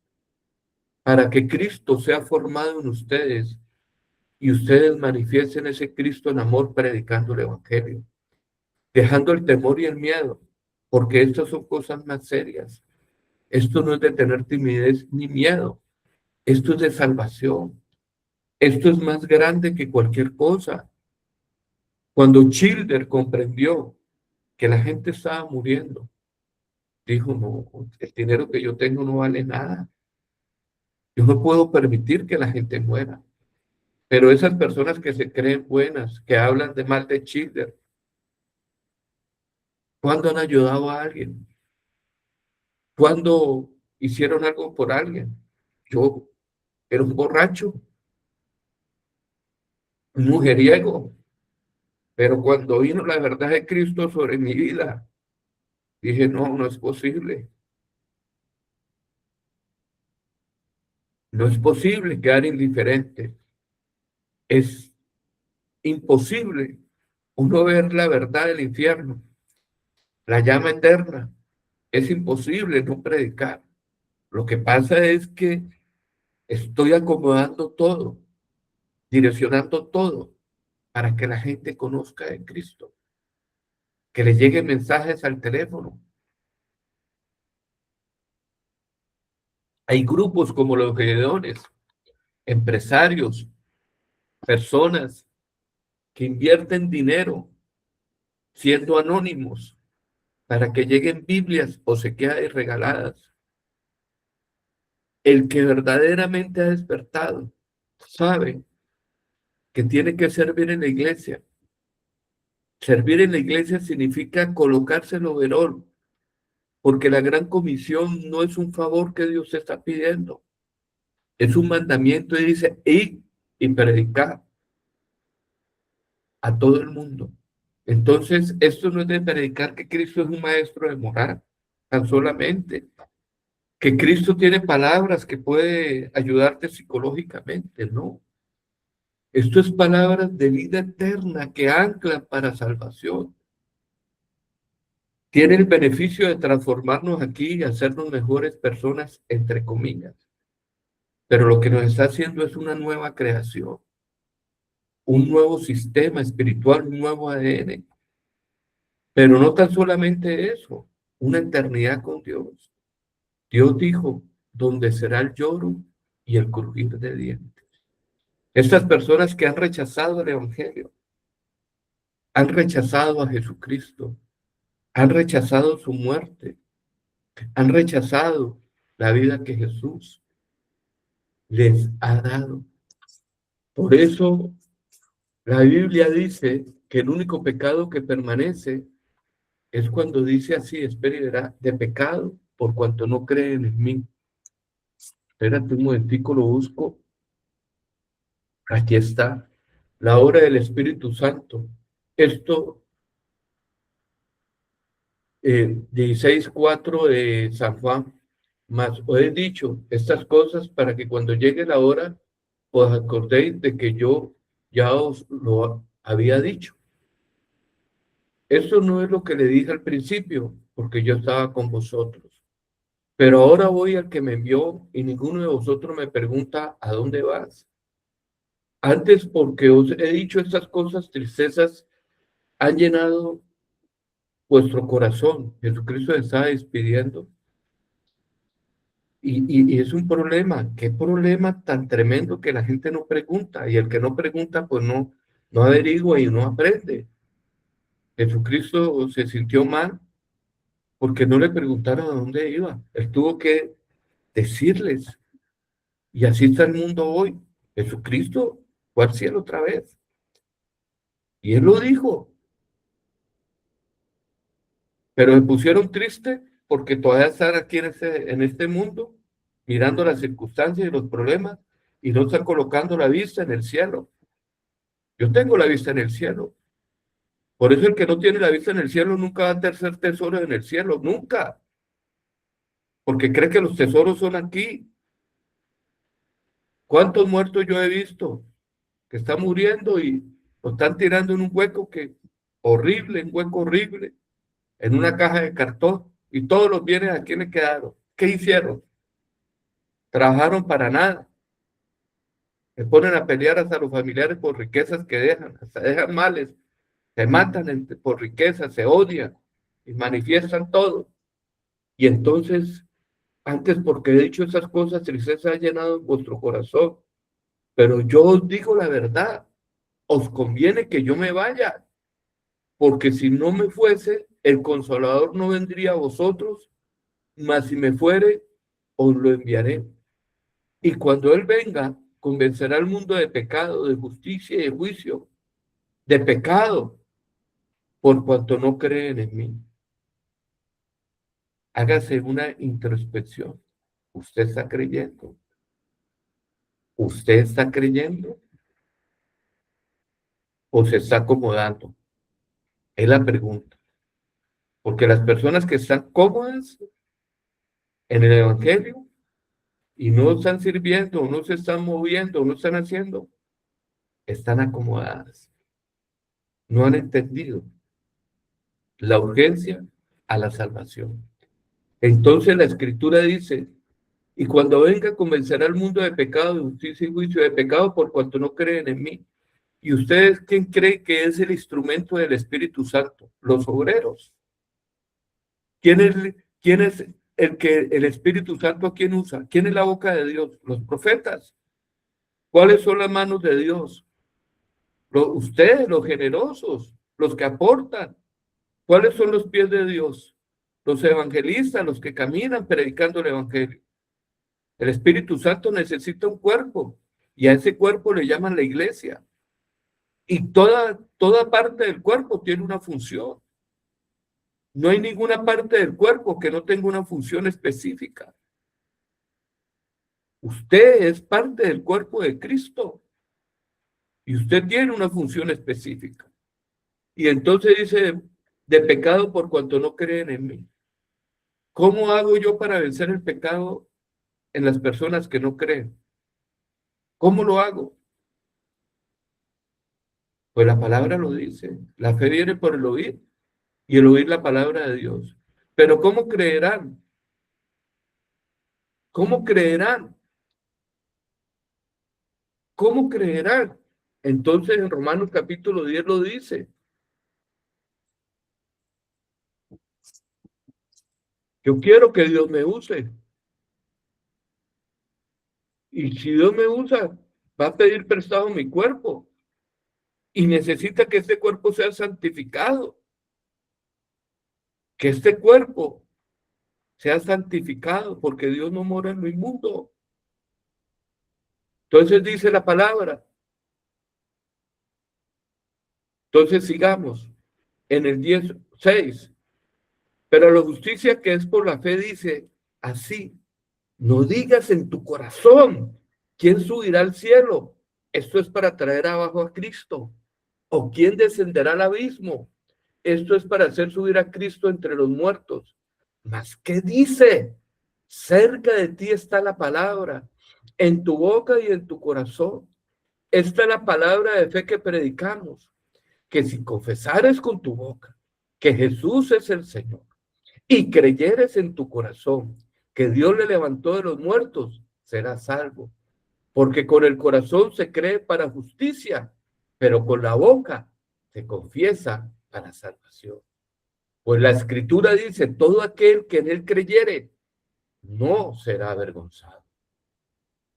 Para que Cristo sea formado en ustedes y ustedes manifiesten ese Cristo en amor predicando el evangelio. Dejando el temor y el miedo, porque estas son cosas más serias. Esto no es de tener timidez ni miedo. Esto es de salvación. Esto es más grande que cualquier cosa. Cuando Schilder comprendió que la gente estaba muriendo, dijo, no, el dinero que yo tengo no vale nada. Yo no puedo permitir que la gente muera. Pero esas personas que se creen buenas, que hablan de mal de Schindler, ¿cuándo han ayudado a alguien? ¿Cuándo hicieron algo por alguien? Yo era un borracho, un mujeriego, pero cuando vino la verdad de Cristo sobre mi vida, dije, no, no es posible. No es posible quedar indiferente. Es imposible uno ver la verdad del infierno, la llama eterna. Es imposible no predicar. Lo que pasa es que estoy acomodando todo, direccionando todo para que la gente conozca de Cristo, que le lleguen mensajes al teléfono. Hay grupos como los veedores, empresarios, personas que invierten dinero siendo anónimos para que lleguen Biblias o se queden regaladas. El que verdaderamente ha despertado sabe que tiene que servir en la iglesia. Servir en la iglesia significa colocarse el overol, porque la gran comisión no es un favor que Dios está pidiendo, es un mandamiento y dice, id y predicar a todo el mundo. Entonces, esto no es de predicar que Cristo es un maestro de moral, tan solamente, que Cristo tiene palabras que puede ayudarte psicológicamente, no. Esto es palabras de vida eterna que anclan para salvación. Tiene el beneficio de transformarnos aquí y hacernos mejores personas, entre comillas. Pero lo que nos está haciendo es una nueva creación, un nuevo sistema espiritual, un nuevo ADN. Pero no tan solamente eso, una eternidad con Dios. Dios dijo, donde será el lloro y el crujir de dientes. Estas personas que han rechazado el Evangelio, han rechazado a Jesucristo, han rechazado su muerte, han rechazado la vida que Jesús les ha dado. Por eso la Biblia dice que el único pecado que permanece es cuando dice así, espera y verá, de pecado por cuanto no creen en mí. Espérate un momentico, lo busco. Aquí está, la obra del Espíritu Santo. Esto, 16:4 de San Juan. Mas os he dicho estas cosas para que cuando llegue la hora os acordéis de que yo ya os lo había dicho. Eso no es lo que le dije al principio, porque yo estaba con vosotros. Pero ahora voy al que me envió y ninguno de vosotros me pregunta ¿a dónde vas? Antes, porque os he dicho estas cosas, tristezas han llenado vuestro corazón. Jesucristo está despidiendo. Y es un problema. Qué problema tan tremendo que la gente no pregunta. Y el que no pregunta, pues no averigua y no aprende. Jesucristo se sintió mal porque no le preguntaron a dónde iba. Él tuvo que decirles. Y así está el mundo hoy. Jesucristo fue al cielo otra vez. Y él lo dijo. Pero se pusieron tristes porque todavía están aquí en este mundo, mirando las circunstancias y los problemas, y no están colocando la vista en el cielo. Yo tengo la vista en el cielo. Por eso el que no tiene la vista en el cielo nunca va a tener tesoros en el cielo, nunca. Porque cree que los tesoros son aquí. ¿Cuántos muertos yo he visto que están muriendo y lo están tirando en un hueco horrible, un hueco horrible, en una caja de cartón, y todos los bienes a quiénes quedaron? ¿Qué hicieron? Trabajaron para nada. Se ponen a pelear hasta los familiares por riquezas que dejan, hasta dejan males, se matan por riquezas, se odian y manifiestan todo. Y entonces, antes porque he dicho esas cosas, tristeza ha llenado vuestro corazón. Pero yo os digo la verdad, os conviene que yo me vaya, porque si no me fuese, el Consolador no vendría a vosotros, mas si me fuere, os lo enviaré. Y cuando Él venga, convencerá al mundo de pecado, de justicia y de juicio. De pecado, por cuanto no creen en mí. Hágase una introspección. ¿Usted está creyendo? ¿Usted está creyendo? ¿O se está acomodando? Es la pregunta. Porque las personas que están cómodas en el Evangelio y no están sirviendo, no se están moviendo, no están haciendo, están acomodadas. No han entendido la urgencia a la salvación. Entonces la Escritura dice, y cuando venga convencerá al mundo de pecado, de justicia y juicio, de pecado por cuanto no creen en mí. ¿Y ustedes quién cree que es el instrumento del Espíritu Santo? Los obreros. ¿Quién es el que el Espíritu Santo a quién usa? ¿Quién es la boca de Dios? Los profetas. ¿Cuáles son las manos de Dios? Ustedes, los generosos, los que aportan. ¿Cuáles son los pies de Dios? Los evangelistas, los que caminan predicando el Evangelio. El Espíritu Santo necesita un cuerpo y a ese cuerpo le llaman la iglesia. Y toda parte del cuerpo tiene una función. No hay ninguna parte del cuerpo que no tenga una función específica. Usted es parte del cuerpo de Cristo y usted tiene una función específica. Y entonces dice, de pecado por cuanto no creen en mí. ¿Cómo hago yo para vencer el pecado en las personas que no creen? ¿Cómo lo hago? Pues la palabra lo dice. La fe viene por el oír y el oír la palabra de Dios. Pero ¿cómo creerán? ¿Cómo creerán? ¿Cómo creerán? Entonces en Romanos capítulo 10 lo dice. Yo quiero que Dios me use. Y si Dios me usa, va a pedir prestado mi cuerpo. Y necesita que este cuerpo sea santificado. Que este cuerpo sea santificado, porque Dios no mora en lo inmundo. Entonces dice la palabra. Entonces sigamos en el 10:6. Pero la justicia que es por la fe dice así: no digas en tu corazón, ¿quién subirá al cielo? Esto es para traer abajo a Cristo. ¿O quién descenderá al abismo? Esto es para hacer subir a Cristo entre los muertos. Mas, ¿qué dice? Cerca de ti está la palabra, en tu boca y en tu corazón. Esta es la palabra de fe que predicamos, que si confesares con tu boca que Jesús es el Señor y creyeres en tu corazón que Dios le levantó de los muertos, serás salvo. Porque con el corazón se cree para justicia, pero con la boca se confiesa para salvación. Pues la Escritura dice, todo aquel que en él creyere no será avergonzado.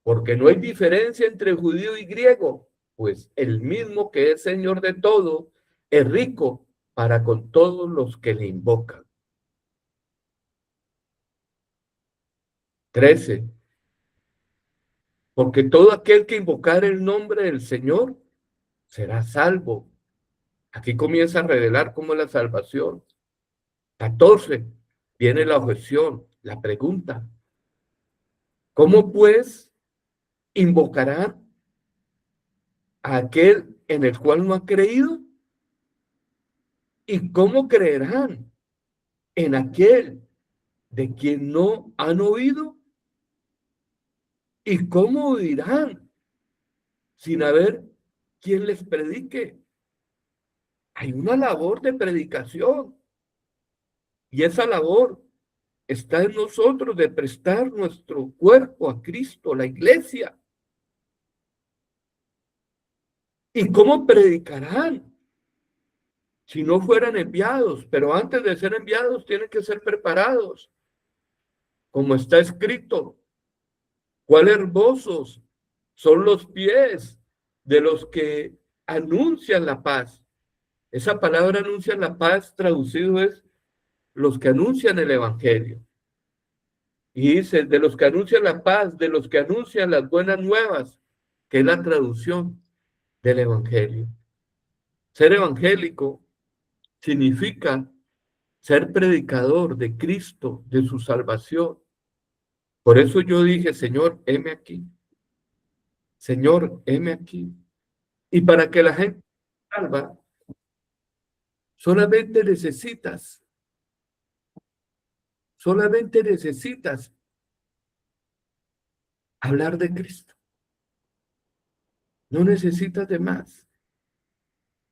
Porque no hay diferencia entre judío y griego, pues el mismo que es Señor de todo es rico para con todos los que le invocan. 13. Porque todo aquel que invocare el nombre del Señor será salvo. Aquí comienza a revelar cómo es la salvación. 14. Viene la objeción, la pregunta. ¿Cómo pues invocarán a aquel en el cual no ha creído? ¿Y cómo creerán en aquel de quien no han oído? ¿Y cómo oirán sin haber quien les predique? Hay una labor de predicación y esa labor está en nosotros de prestar nuestro cuerpo a Cristo, la iglesia. ¿Y cómo predicarán si no fueran enviados? Pero antes de ser enviados tienen que ser preparados, como está escrito. ¿Cuál hermosos son los pies de los que anuncian la paz? Esa palabra anuncian la paz, traducido es los que anuncian el evangelio. Y dice, de los que anuncian la paz, de los que anuncian las buenas nuevas, que es la traducción del Evangelio. Ser evangélico significa ser predicador de Cristo, de su salvación. Por eso yo dije, Señor, heme aquí. Señor, heme aquí. Y para que la gente salva, solamente necesitas hablar de Cristo. No necesitas de más.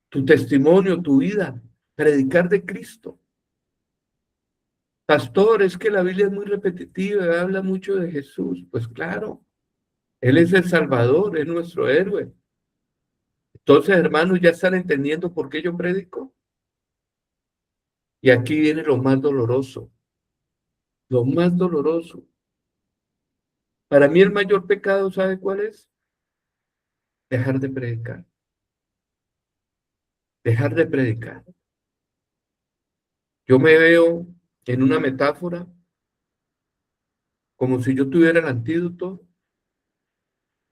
Tu testimonio, tu vida, predicar de Cristo. Pastor, es que la Biblia es muy repetitiva, habla mucho de Jesús. Pues claro, Él es el Salvador, es nuestro héroe. Entonces, hermanos, ya están entendiendo por qué yo predico. Y aquí viene lo más doloroso. Lo más doloroso. Para mí el mayor pecado, ¿sabe cuál es? Dejar de predicar. Dejar de predicar. Yo me veo en una metáfora como si yo tuviera el antídoto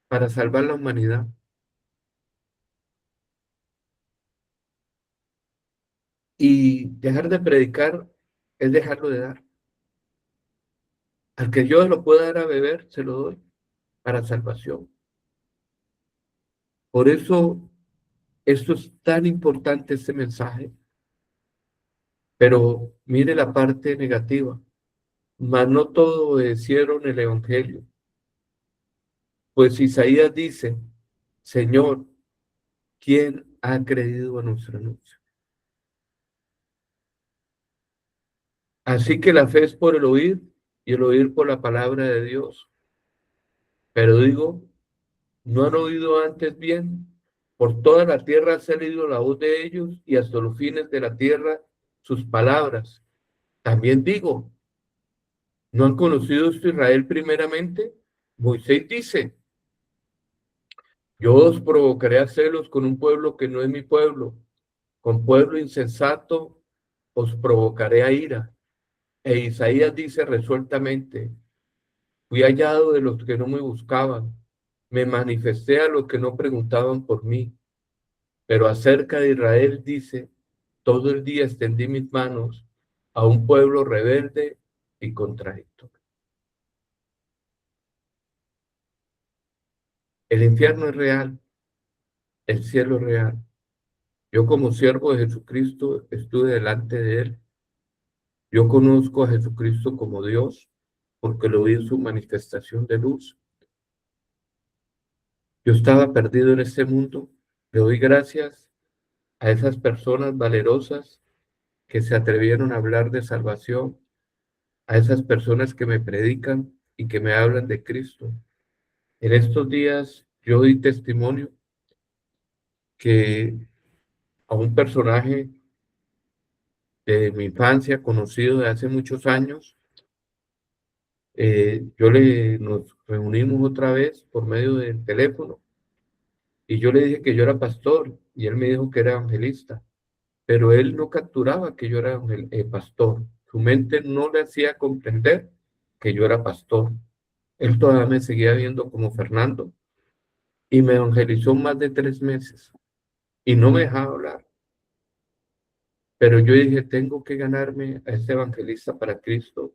para salvar la humanidad. Y dejar de predicar es dejarlo de dar. Al que yo lo pueda dar a beber, se lo doy para salvación. Por eso, esto es tan importante, este mensaje. Pero mire la parte negativa. Mas no todos obedecieron el Evangelio. Pues Isaías dice, Señor, ¿quién ha creído a nuestro anuncio? Así que la fe es por el oír y el oír por la palabra de Dios. Pero digo, ¿no han oído antes bien? Por toda la tierra ha salido la voz de ellos y hasta los fines de la tierra sus palabras. También digo, ¿no han conocido esto Israel primeramente? Moisés dice, yo os provocaré a celos con un pueblo que no es mi pueblo, con pueblo insensato os provocaré a ira. E Isaías dice resueltamente, fui hallado de los que no me buscaban, me manifesté a los que no preguntaban por mí. Pero acerca de Israel dice, todo el día extendí mis manos a un pueblo rebelde y contradictorio. El infierno es real, el cielo es real. Yo como siervo de Jesucristo estuve delante de él. Yo conozco a Jesucristo como Dios porque lo vi en su manifestación de luz. Yo estaba perdido en este mundo. Le doy gracias a esas personas valerosas que se atrevieron a hablar de salvación, a esas personas que me predican y que me hablan de Cristo. En estos días yo di testimonio que a un personaje de mi infancia, conocido de hace muchos años, nos reunimos otra vez por medio del teléfono y yo le dije que yo era pastor y él me dijo que era evangelista, pero él no capturaba que yo era pastor. Su mente no le hacía comprender que yo era pastor. Él todavía me seguía viendo como Fernando y me evangelizó más de 3 meses y no me dejaba hablar. Pero yo dije, tengo que ganarme a este evangelista para Cristo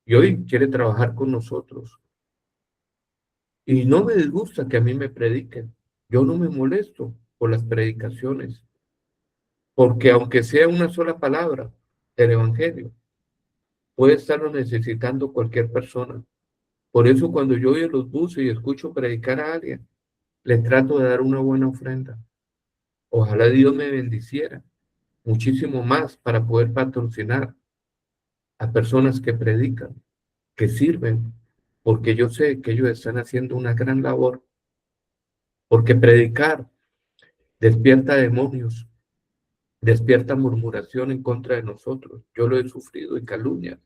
y hoy quiere trabajar con nosotros. Y no me disgusta que a mí me prediquen. Yo no me molesto por las predicaciones, porque aunque sea una sola palabra del evangelio, puede estarlo necesitando cualquier persona. Por eso cuando yo voy a los buses y escucho predicar a alguien, le trato de dar una buena ofrenda. Ojalá Dios me bendiciera muchísimo más para poder patrocinar a personas que predican, que sirven, porque yo sé que ellos están haciendo una gran labor, porque predicar despierta demonios, despierta murmuración en contra de nosotros. Yo lo he sufrido y calumnias,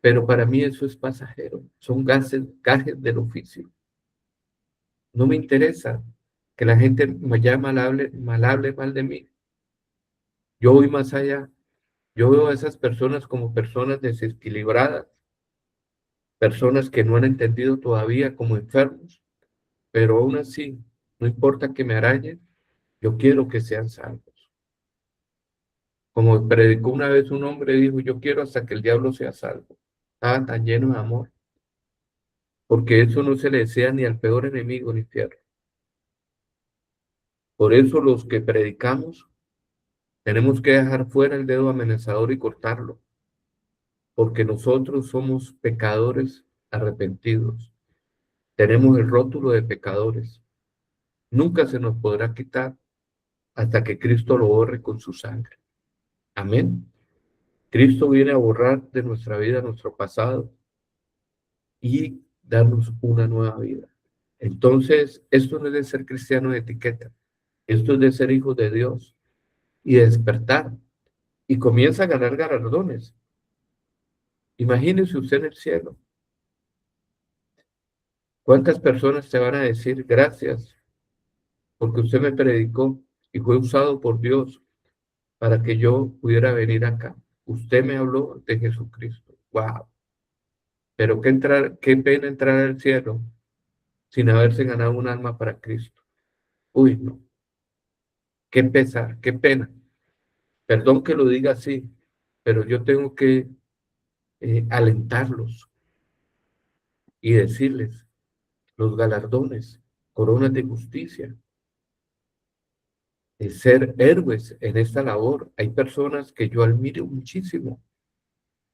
pero para mí eso es pasajero, son gajes del oficio. No me interesa que la gente me hable mal de mí. Yo voy más allá. Yo veo a esas personas como personas desequilibradas, personas que no han entendido todavía como enfermos, pero aún así, no importa que me arañen, yo quiero que sean salvos. Como predicó una vez un hombre, dijo, yo quiero hasta que el diablo sea salvo. Estaba tan lleno de amor, porque eso no se le desea ni al peor enemigo ni infierno. Por eso los que predicamos tenemos que dejar fuera el dedo amenazador y cortarlo, porque nosotros somos pecadores arrepentidos. Tenemos el rótulo de pecadores. Nunca se nos podrá quitar hasta que Cristo lo borre con su sangre. Amén. Cristo viene a borrar de nuestra vida nuestro pasado y darnos una nueva vida. Entonces, esto no es de ser cristiano de etiqueta. Esto es de ser hijos de Dios y de despertar. Y comienza a ganar galardones. Imagínese usted en el cielo. ¿Cuántas personas te van a decir gracias porque usted me predicó y fue usado por Dios para que yo pudiera venir acá? Usted me habló de Jesucristo. ¡Wow! Pero qué pena entrar al cielo sin haberse ganado un alma para Cristo. Uy, no. Qué pesar, qué pena. Perdón que lo diga así, pero yo tengo que alentarlos y decirles los galardones, coronas de justicia, de ser héroes en esta labor. Hay personas que yo admiro muchísimo.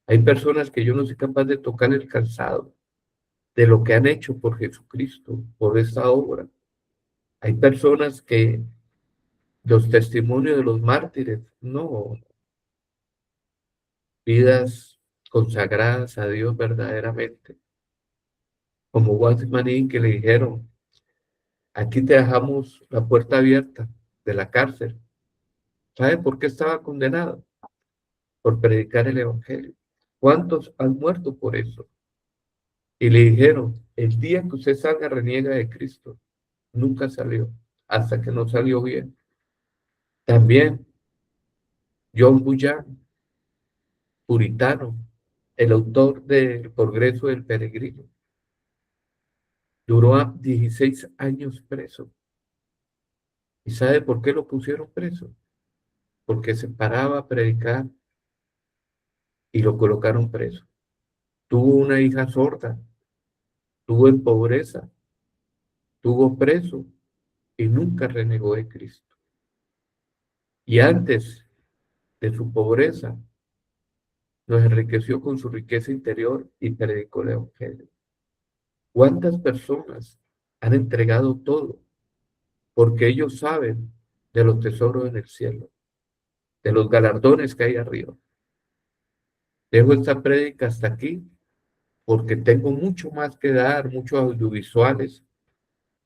Hay personas que yo no soy capaz de tocar el calzado de lo que han hecho por Jesucristo, por esta obra. Hay personas que los testimonios de los mártires, no, vidas consagradas a Dios verdaderamente, como Watchman que le dijeron, aquí te dejamos la puerta abierta de la cárcel. ¿Sabe por qué estaba condenado? Por predicar el evangelio. ¿Cuántos han muerto por eso? Y le dijeron, el día que usted salga reniega de Cristo. Nunca salió, hasta que no salió bien. También John Bunyan, puritano, el autor del Progreso del Peregrino, duró 16 años preso. ¿Y sabe por qué lo pusieron preso? Porque se paraba a predicar y lo colocaron preso. Tuvo una hija sorda, tuvo en pobreza, tuvo preso y nunca renegó de Cristo. Y antes de su pobreza, nos enriqueció con su riqueza interior y predicó el Evangelio. ¿Cuántas personas han entregado todo porque ellos saben de los tesoros en el cielo, de los galardones que hay arriba? Dejo esta prédica hasta aquí porque tengo mucho más que dar, muchos audiovisuales,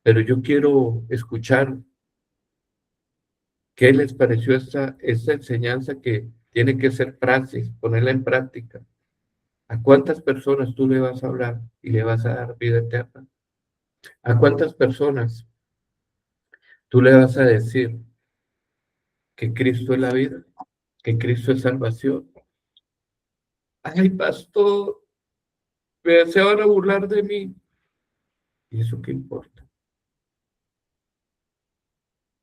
pero yo quiero escuchar qué les pareció esta enseñanza que tiene que ser praxis, ponerla en práctica. ¿A cuántas personas tú le vas a hablar y le vas a dar vida eterna? ¿A cuántas personas tú le vas a decir que Cristo es la vida, que Cristo es salvación? Ay, pastor, se van a burlar de mí. ¿Y eso qué importa?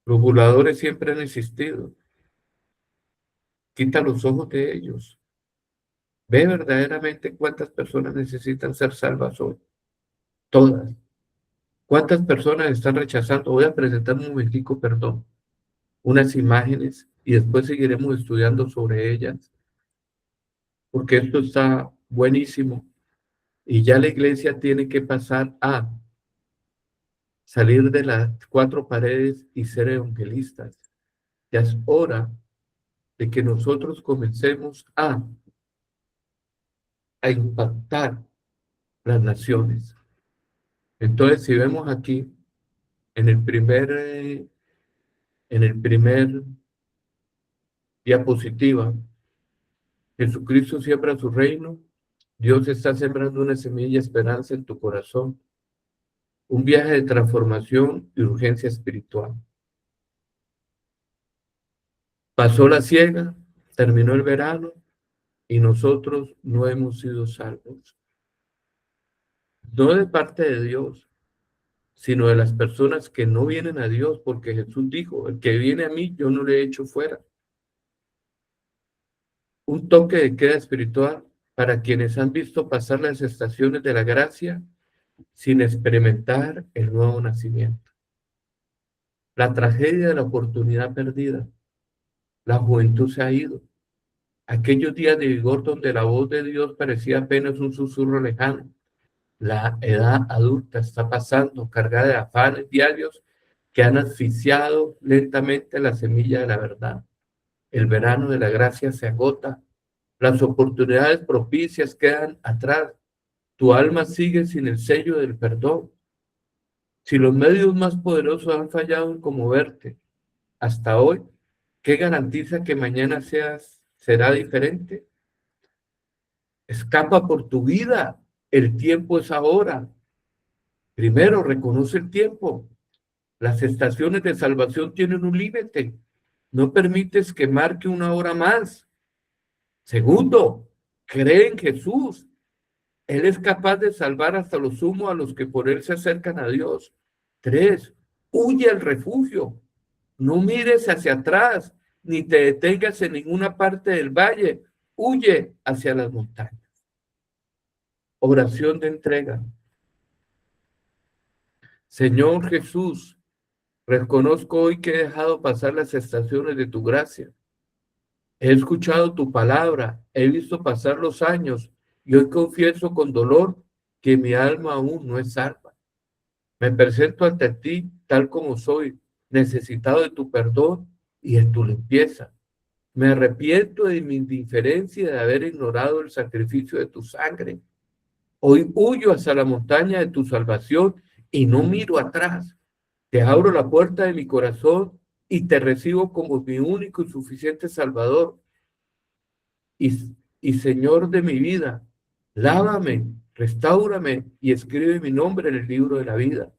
Los burladores siempre han existido. Quita los ojos de ellos. Ve verdaderamente cuántas personas necesitan ser salvas hoy. Todas. ¿Cuántas personas están rechazando? Voy a presentar un momentico, perdón, unas imágenes y después seguiremos estudiando sobre ellas, porque esto está buenísimo y ya la iglesia tiene que pasar a salir de las cuatro paredes y ser evangelistas. Ya es hora de que nosotros comencemos a impactar las naciones. Entonces, si vemos aquí en el primer diapositiva, Jesucristo siembra su reino. Dios está sembrando una semilla de esperanza en tu corazón. Un viaje de transformación y urgencia espiritual. Pasó la siega, terminó el verano y nosotros no hemos sido salvos. no de parte de Dios, sino de las personas que no vienen a Dios, porque Jesús dijo, el que viene a mí, yo no le echo fuera. Un toque de queda espiritual para quienes han visto pasar las estaciones de la gracia sin experimentar el nuevo nacimiento. La tragedia de la oportunidad perdida. La juventud se ha ido. Aquellos días de vigor donde la voz de Dios parecía apenas un susurro lejano. La edad adulta está pasando cargada de afanes diarios que han asfixiado lentamente la semilla de la verdad. El verano de la gracia se agota. Las oportunidades propicias quedan atrás. Tu alma sigue sin el sello del perdón. Si los medios más poderosos han fallado en conmoverte hasta hoy, ¿qué garantiza que mañana será diferente? Escapa por tu vida. El tiempo es ahora. Primero, reconoce el tiempo. Las estaciones de salvación tienen un límite. No permites que marque una hora más. Segundo, cree en Jesús. Él es capaz de salvar hasta lo sumo a los que por él se acercan a Dios. 3, huye al refugio. No mires hacia atrás, ni te detengas en ninguna parte del valle. Huye hacia las montañas. Oración de entrega. Señor Jesús, reconozco hoy que he dejado pasar las estaciones de tu gracia. He escuchado tu palabra, he visto pasar los años y hoy confieso con dolor que mi alma aún no es salva. Me presento ante ti tal como soy, necesitado de tu perdón y de tu limpieza. Me arrepiento de mi indiferencia de haber ignorado el sacrificio de tu sangre. Hoy huyo hacia la montaña de tu salvación y no miro atrás. Te abro la puerta de mi corazón y te recibo como mi único y suficiente Salvador y Señor de mi vida. Lávame, restáurame y escribe mi nombre en el libro de la vida.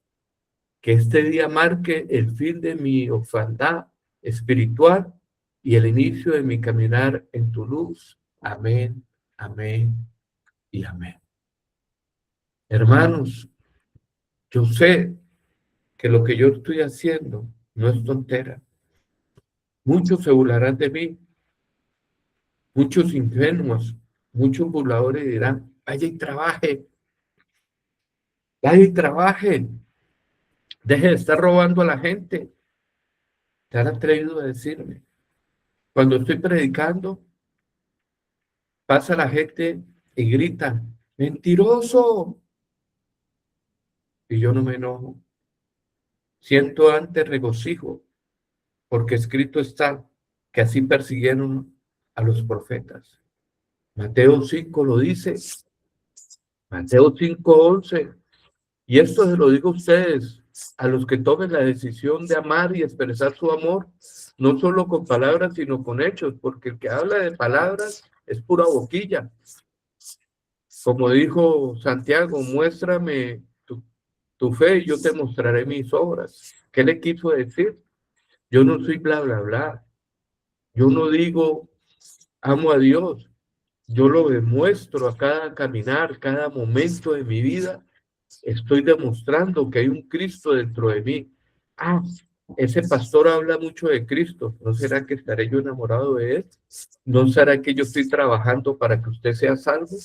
Que este día marque el fin de mi orfandad espiritual y el inicio de mi caminar en tu luz. Amén, amén y amén. Hermanos, yo sé que lo que yo estoy haciendo no es tontera. Muchos se burlarán de mí, muchos ingenuos, muchos burladores dirán, vaya y trabaje, deje de estar robando a la gente. ¿Se han atrevido a decirme? Cuando estoy predicando, pasa la gente y grita, mentiroso. Y yo no me enojo. Siento antes regocijo, porque escrito está que así persiguieron a los profetas. Mateo 5 lo dice, Mateo 5:11. Y esto se lo digo a ustedes, a los que tomen la decisión de amar y expresar su amor, no solo con palabras, sino con hechos, porque el que habla de palabras es pura boquilla. Como dijo Santiago, muéstrame tu fe y yo te mostraré mis obras. ¿Qué le quiso decir? Yo no soy bla, bla, bla. Yo no digo amo a Dios. Yo lo demuestro a cada caminar, cada momento de mi vida. Estoy demostrando que hay un Cristo dentro de mí. Ah, ese pastor habla mucho de Cristo. ¿No será que estaré yo enamorado de él? ¿No será que yo estoy trabajando para que usted sea salvo?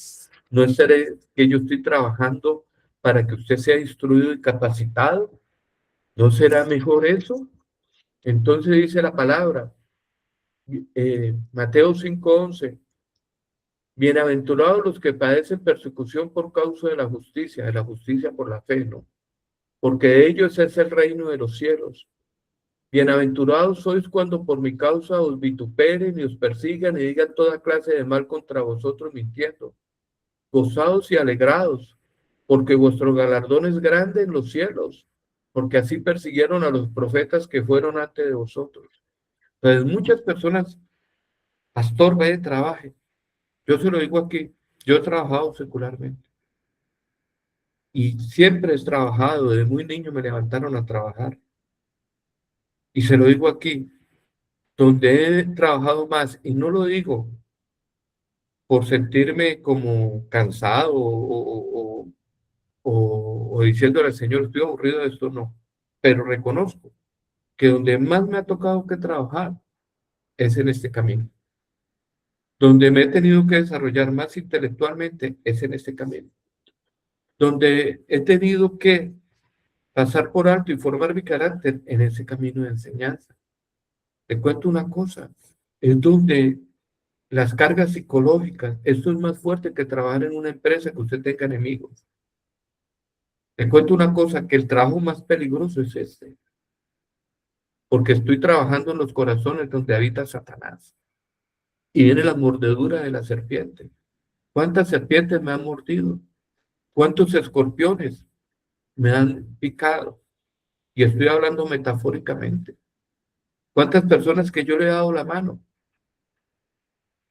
¿No será que yo estoy trabajando para que usted sea instruido y capacitado? ¿No será mejor eso? Entonces dice la palabra, Mateo 5:11, bienaventurados los que padecen persecución por causa de la justicia por la fe, ¿no? Porque de ellos es el reino de los cielos. Bienaventurados sois cuando por mi causa os vituperen y os persigan y digan toda clase de mal contra vosotros mintiendo. Gozaos y alegrados, porque vuestro galardón es grande en los cielos, porque así persiguieron a los profetas que fueron antes de vosotros. Entonces muchas personas, pastor, vaya y trabaje. Yo se lo digo aquí, yo he trabajado secularmente y siempre he trabajado, desde muy niño me levantaron a trabajar. Y se lo digo aquí, donde he trabajado más, y no lo digo por sentirme como cansado o o diciéndole al Señor, estoy aburrido de esto, no. Pero reconozco que donde más me ha tocado que trabajar es en este camino. Donde me he tenido que desarrollar más intelectualmente es en este camino. Donde he tenido que pasar por alto y formar mi carácter en ese camino de enseñanza. Te cuento una cosa, es donde las cargas psicológicas, esto es más fuerte que trabajar en una empresa que usted tenga enemigos. Te cuento una cosa, que el trabajo más peligroso es este, porque estoy trabajando en los corazones donde habita Satanás. Y viene la mordedura de la serpiente. ¿Cuántas serpientes me han mordido? ¿Cuántos escorpiones me han picado? Y estoy hablando metafóricamente. ¿Cuántas personas que yo le he dado la mano?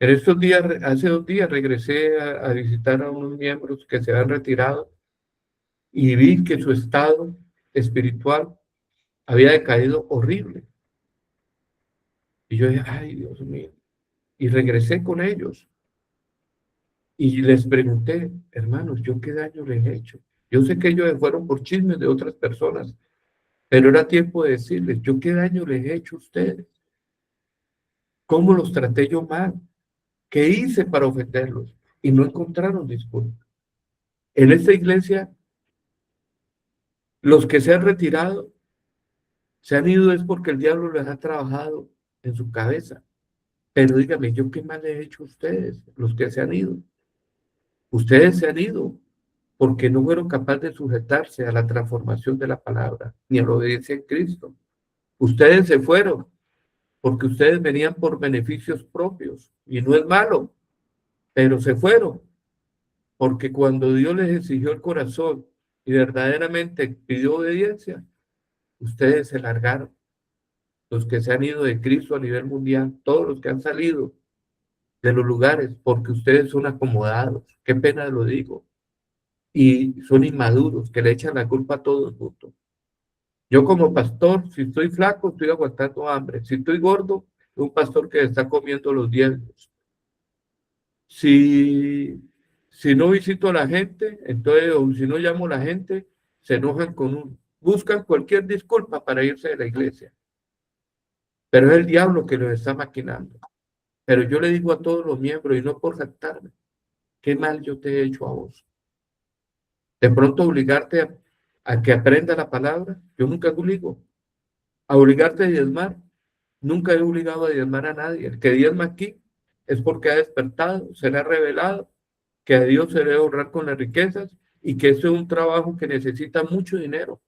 En estos días, hace 2 días, regresé a visitar a unos miembros que se han retirado y vi que su estado espiritual había decaído horrible. Y yo dije, ay, Dios mío. Y regresé con ellos y les pregunté, hermanos, ¿yo qué daño les he hecho? Yo sé que ellos fueron por chismes de otras personas, pero era tiempo de decirles, ¿yo qué daño les he hecho a ustedes? ¿Cómo los traté yo mal? ¿Qué hice para ofenderlos? Y no encontraron disculpas. En esta iglesia, los que se han retirado, se han ido es porque el diablo les ha trabajado en su cabeza. Pero dígame, ¿yo qué mal he hecho a ustedes, los que se han ido? Ustedes se han ido porque no fueron capaces de sujetarse a la transformación de la palabra, ni a la obediencia en Cristo. Ustedes se fueron porque ustedes venían por beneficios propios, y no es malo, pero se fueron porque cuando Dios les exigió el corazón y verdaderamente pidió obediencia, ustedes se largaron. Los que se han ido de Cristo a nivel mundial, todos los que han salido de los lugares, porque ustedes son acomodados, qué pena lo digo, y son inmaduros, que le echan la culpa a todo el mundo. Yo como pastor, si estoy flaco, estoy aguantando hambre. Si estoy gordo, es un pastor que está comiendo los diezmos. Si no visito a la gente, entonces, o si no llamo a la gente, se enojan con uno. Buscan cualquier disculpa para irse de la iglesia. Pero es el diablo que los está maquinando. Pero yo le digo a todos los miembros, y no por jactarme, qué mal yo te he hecho a vos. De pronto obligarte a que aprenda la palabra, yo nunca obligo. A obligarte a diezmar, nunca he obligado a diezmar a nadie. El que diezma aquí es porque ha despertado, se le ha revelado que a Dios se debe honrar con las riquezas y que eso es un trabajo que necesita mucho dinero.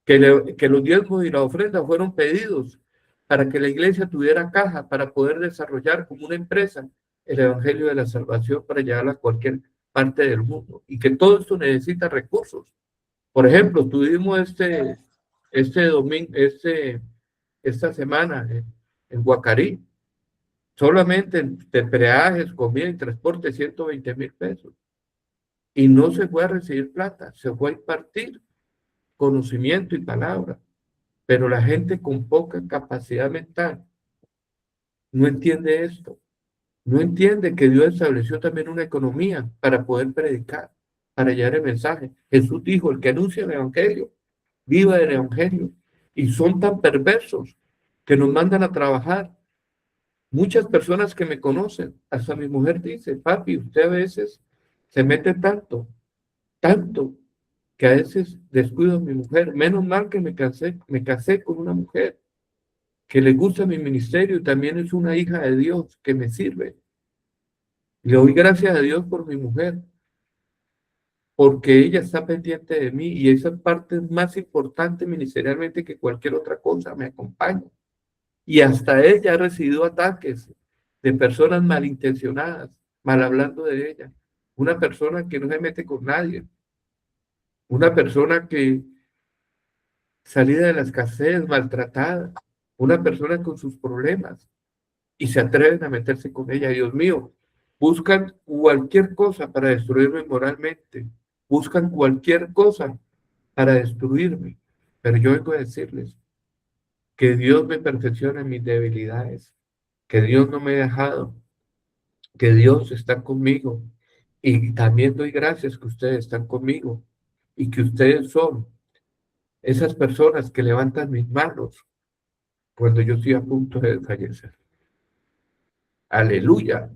Que los diezmos y la ofrenda fueron pedidos para que la iglesia tuviera caja para poder desarrollar como una empresa el evangelio de la salvación para llevarla a cualquier parte del mundo, y que todo esto necesita recursos. Por ejemplo, tuvimos esta semana en Guacarí, solamente de peajes, comida y transporte, 120,000 pesos. Y no se fue a recibir plata, se fue a impartir conocimiento y palabra. Pero la gente con poca capacidad mental no entiende esto. No entiende que Dios estableció también una economía para poder predicar, para llevar el mensaje. Jesús dijo, el que anuncia el evangelio, viva del evangelio. Y son tan perversos que nos mandan a trabajar. Muchas personas que me conocen, hasta mi mujer dice, papi, usted a veces se mete tanto, que a veces descuido a mi mujer. Menos mal que me casé con una mujer que le gusta mi ministerio y también es una hija de Dios que me sirve. Le doy gracias a Dios por mi mujer, porque ella está pendiente de mí y esa parte es más importante ministerialmente que cualquier otra cosa, me acompaña. Y hasta ella ha recibido ataques de personas malintencionadas, mal hablando de ella. Una persona que no se mete con nadie, una persona que salida de la escasez, maltratada, una persona con sus problemas y se atreven a meterse con ella. Dios mío, buscan cualquier cosa para destruirme moralmente, buscan cualquier cosa para destruirme. Pero yo vengo a decirles que Dios me perfecciona en mis debilidades, que Dios no me ha dejado, que Dios está conmigo. Y también doy gracias que ustedes están conmigo, y que ustedes son esas personas que levantan mis manos cuando yo estoy a punto de fallecer. Aleluya.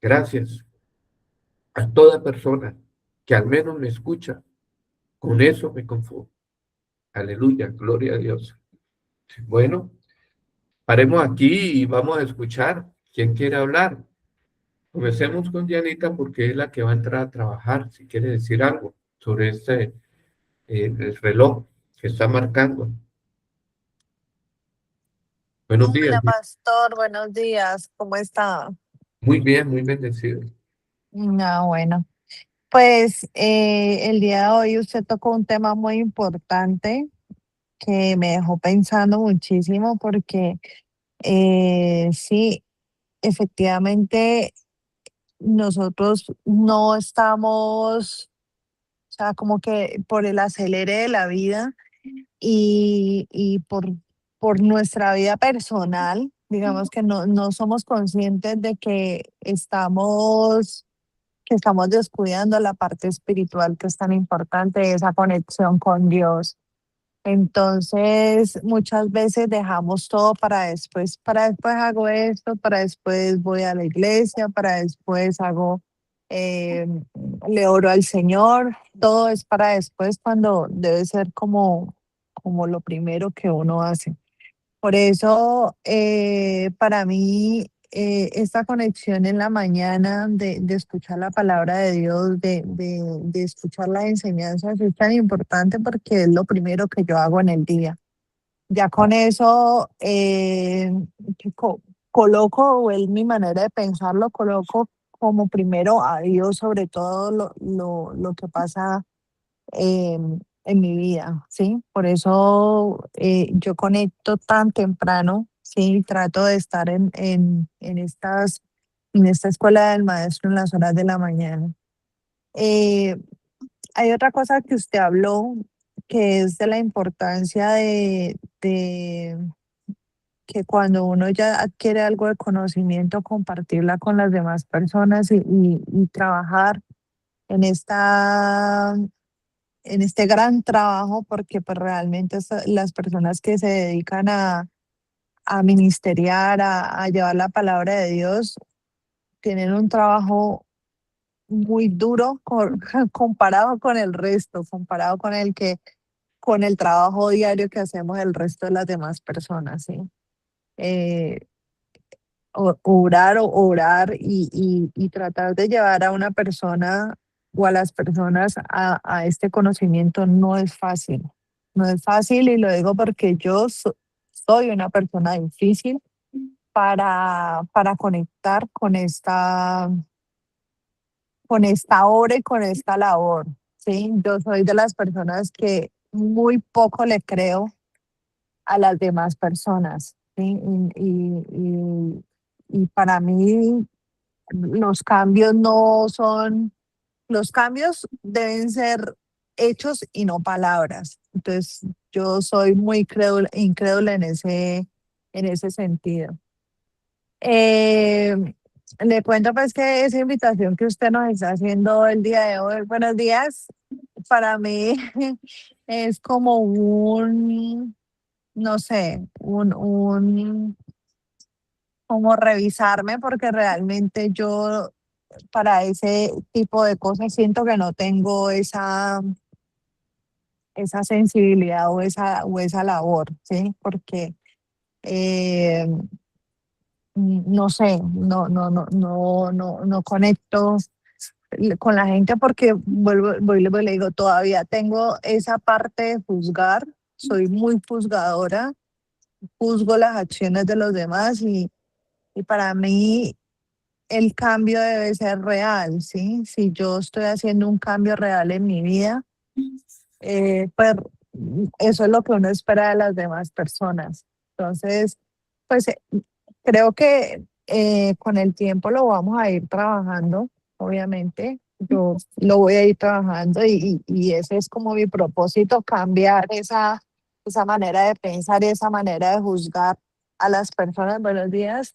Gracias a toda persona que al menos me escucha. Con eso me conformo. Aleluya, gloria a Dios. Bueno, paremos aquí y vamos a escuchar. ¿Quién quiere hablar? Comencemos con Dianita porque es la que va a entrar a trabajar. Si quiere decir algo sobre el reloj que está marcando. Buenos días. Hola, pastor, buenos días, ¿cómo está? Muy bien, muy bendecido. Bueno, pues el día de hoy usted tocó un tema muy importante que me dejó pensando muchísimo porque sí, efectivamente nosotros no estamos, o sea, como que por el acelere de la vida y por nuestra vida personal, digamos que no somos conscientes de que estamos descuidando la parte espiritual que es tan importante, esa conexión con Dios. Entonces, muchas veces dejamos todo para después hago esto, para después voy a la iglesia, para después eh, le oro al Señor, todo es para después cuando debe ser como lo primero que uno hace. Por eso, para mí, esta conexión en la mañana de escuchar la palabra de Dios, de escuchar las enseñanzas, es tan importante porque es lo primero que yo hago en el día. Ya con eso, que coloco, o es mi manera de pensarlo, coloco como primero a Dios sobre todo lo que pasa en mi vida, ¿sí? Por eso yo conecto tan temprano, ¿sí? Trato de estar en esta escuela del maestro en las horas de la mañana. Eh, Hay otra cosa que usted habló, que es de la importancia de que cuando uno ya adquiere algo de conocimiento, compartirla con las demás personas y trabajar en en este gran trabajo, porque pues realmente las personas que se dedican a ministeriar, a llevar la palabra de Dios, tienen un trabajo muy duro comparado con el resto, comparado con el trabajo diario que hacemos el resto de las demás personas, ¿sí? Eh, orar y tratar de llevar a una persona o a las personas a este conocimiento no es fácil. No es fácil y lo digo porque soy una persona difícil para conectar con esta obra y con esta labor. ¿Sí? Yo soy de las personas que muy poco le creo a las demás personas. ¿Sí? Y para mí los cambios no son, los cambios deben ser hechos y no palabras. Entonces, yo soy muy incrédula en ese sentido. Eh, Le cuento pues que esa invitación que usted nos está haciendo el día de hoy, buenos días, para mí es como no sé, como revisarme porque realmente yo para ese tipo de cosas siento que no tengo esa sensibilidad o esa labor, ¿sí? Porque eh, no sé, no conecto con la gente porque vuelvo y le digo, todavía tengo esa parte de juzgar, soy muy juzgadora, juzgo las acciones de los demás y para mí el cambio debe ser real, ¿sí? Si yo estoy haciendo un cambio real en mi vida, pues eso es lo que uno espera de las demás personas. Entonces, pues creo que con el tiempo lo vamos a ir trabajando, obviamente. Yo lo voy a ir trabajando y ese es como mi propósito, cambiar esa manera de pensar y esa manera de juzgar a las personas. Buenos días,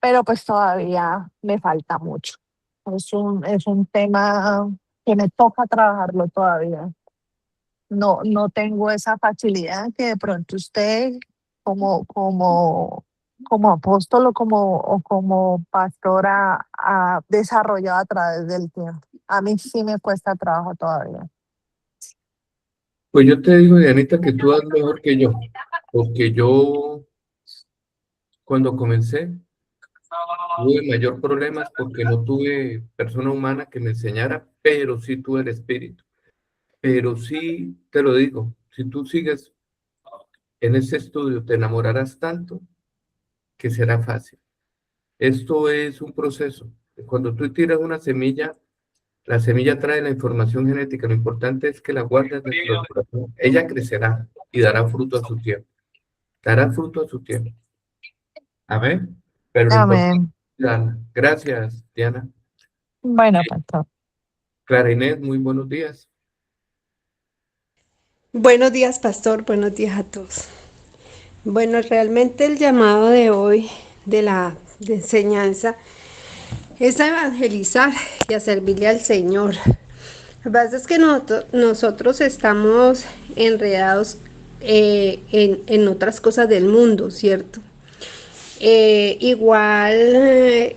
pero pues todavía me falta mucho. Es un tema que me toca trabajarlo todavía. No tengo esa facilidad que de pronto usted como apóstol o como pastora ha desarrollado a través del tiempo. A mí sí me cuesta trabajo todavía. Pues yo te digo, Dianita, que tú das mejor que yo, porque yo cuando comencé tuve mayor problemas porque no tuve persona humana que me enseñara, pero sí tuve el espíritu. Pero sí, te lo digo, si tú sigues en ese estudio, te enamorarás tanto que será fácil. Esto es un proceso. Cuando tú tiras una semilla, la semilla trae la información genética. Lo importante es que la guardes dentro del corazón. Ella crecerá y dará fruto a su tiempo. Dará fruto a su tiempo. Amén. Pero lo importante Amén. es darla. Gracias, Diana. Bueno, pastor. Clara Inés, muy buenos días. Buenos días, pastor. Buenos días a todos. Bueno, realmente el llamado de hoy de enseñanza es a evangelizar y a servirle al Señor. Lo que pasa es que nosotros estamos enredados en otras cosas del mundo, ¿cierto? Igual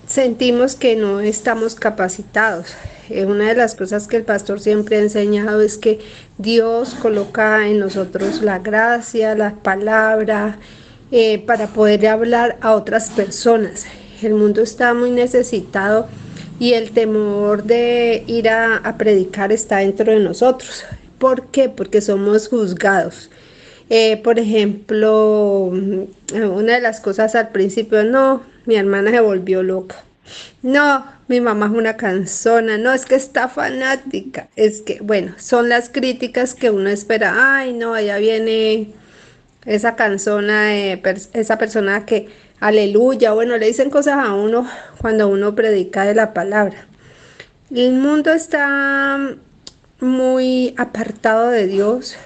sentimos que no estamos capacitados. Una de las cosas que el pastor siempre ha enseñado es que Dios coloca en nosotros la gracia, la palabra, para poder hablar a otras personas. El mundo está muy necesitado y el temor de ir a predicar está dentro de nosotros. ¿Por qué? Porque somos juzgados. Por ejemplo, una de las cosas al principio, no, mi hermana se volvió loca. No, mi mamá es una cansona, no, es que está fanática. Es que, bueno, son las críticas que uno espera. Ay, no, allá viene esa cansona, esa persona que, aleluya, bueno, le dicen cosas a uno cuando uno predica de la palabra. El mundo está muy apartado de Dios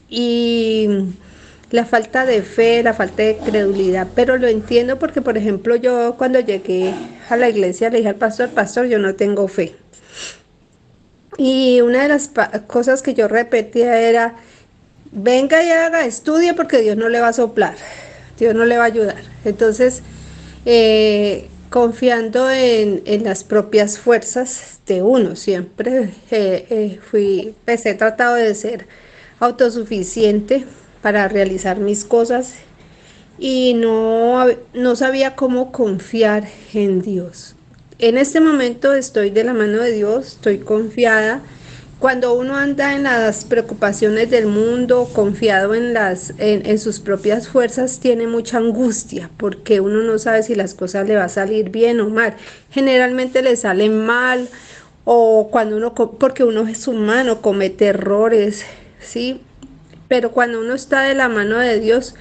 y la falta de fe, la falta de credulidad, pero lo entiendo porque, por ejemplo, yo cuando llegué a la iglesia le dije al pastor, pastor, yo no tengo fe. Y una de las cosas que yo repetía era, venga y haga, estudie porque Dios no le va a soplar, Dios no le va a ayudar. Entonces, confiando en las propias fuerzas de uno, siempre pues he tratado de ser autosuficiente para realizar mis cosas y no sabía cómo confiar en Dios. En este momento estoy de la mano de Dios, estoy confiada. Cuando uno anda en las preocupaciones del mundo, confiado en sus propias fuerzas, tiene mucha angustia porque uno no sabe si las cosas le va a salir bien o mal. Generalmente le salen mal o cuando porque uno es humano, comete errores, ¿sí? Pero cuando uno está de la mano de Dios,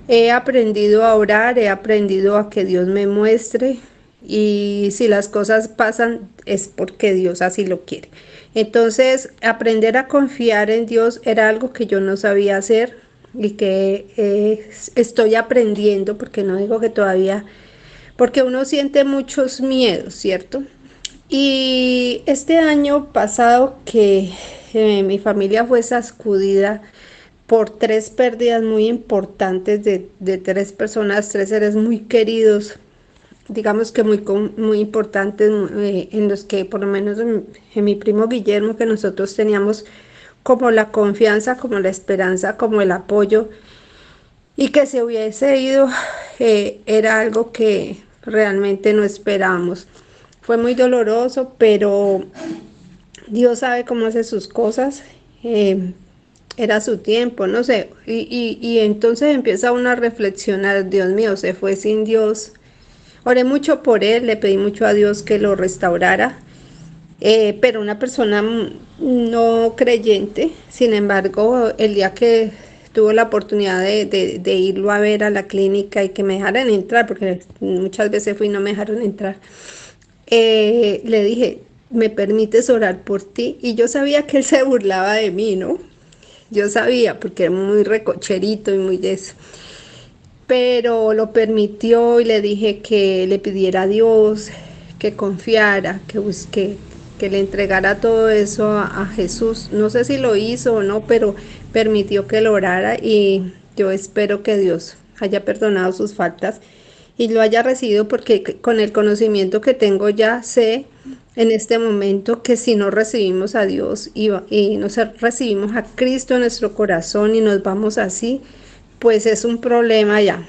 he aprendido a orar, he aprendido a que Dios me muestre y si las cosas pasan es porque Dios así lo quiere. Entonces, aprender a confiar en Dios era algo que yo no sabía hacer y que estoy aprendiendo, porque no digo que todavía, porque uno siente muchos miedos, ¿cierto? Y este año pasado que mi familia fue sacudida por tres pérdidas muy importantes de tres personas, tres seres muy queridos, digamos que muy importantes, en los que por lo menos en mi primo Guillermo, que nosotros teníamos como la confianza, como la esperanza, como el apoyo, y que se hubiese ido, era algo que realmente no esperábamos. Fue muy doloroso, pero Dios sabe cómo hace sus cosas. Era su tiempo, no sé. Y entonces empieza uno a reflexionar, Dios mío, se fue sin Dios. Oré mucho por él, le pedí mucho a Dios que lo restaurara, pero una persona no creyente. Sin embargo, el día que tuvo la oportunidad de irlo a ver a la clínica y que me dejaran entrar, porque muchas veces fui y no me dejaron entrar, le dije, ¿me permites orar por ti? Y yo sabía que él se burlaba de mí, ¿no? Yo sabía, porque era muy recocherito y muy de eso. Pero lo permitió y le dije que le pidiera a Dios, que confiara, que busque, que le entregara todo eso a Jesús. No sé si lo hizo o no, pero permitió que lo orara y yo espero que Dios haya perdonado sus faltas y lo haya recibido porque con el conocimiento que tengo ya sé en este momento que si no recibimos a Dios y no recibimos a Cristo en nuestro corazón y nos vamos así, pues es un problema ya.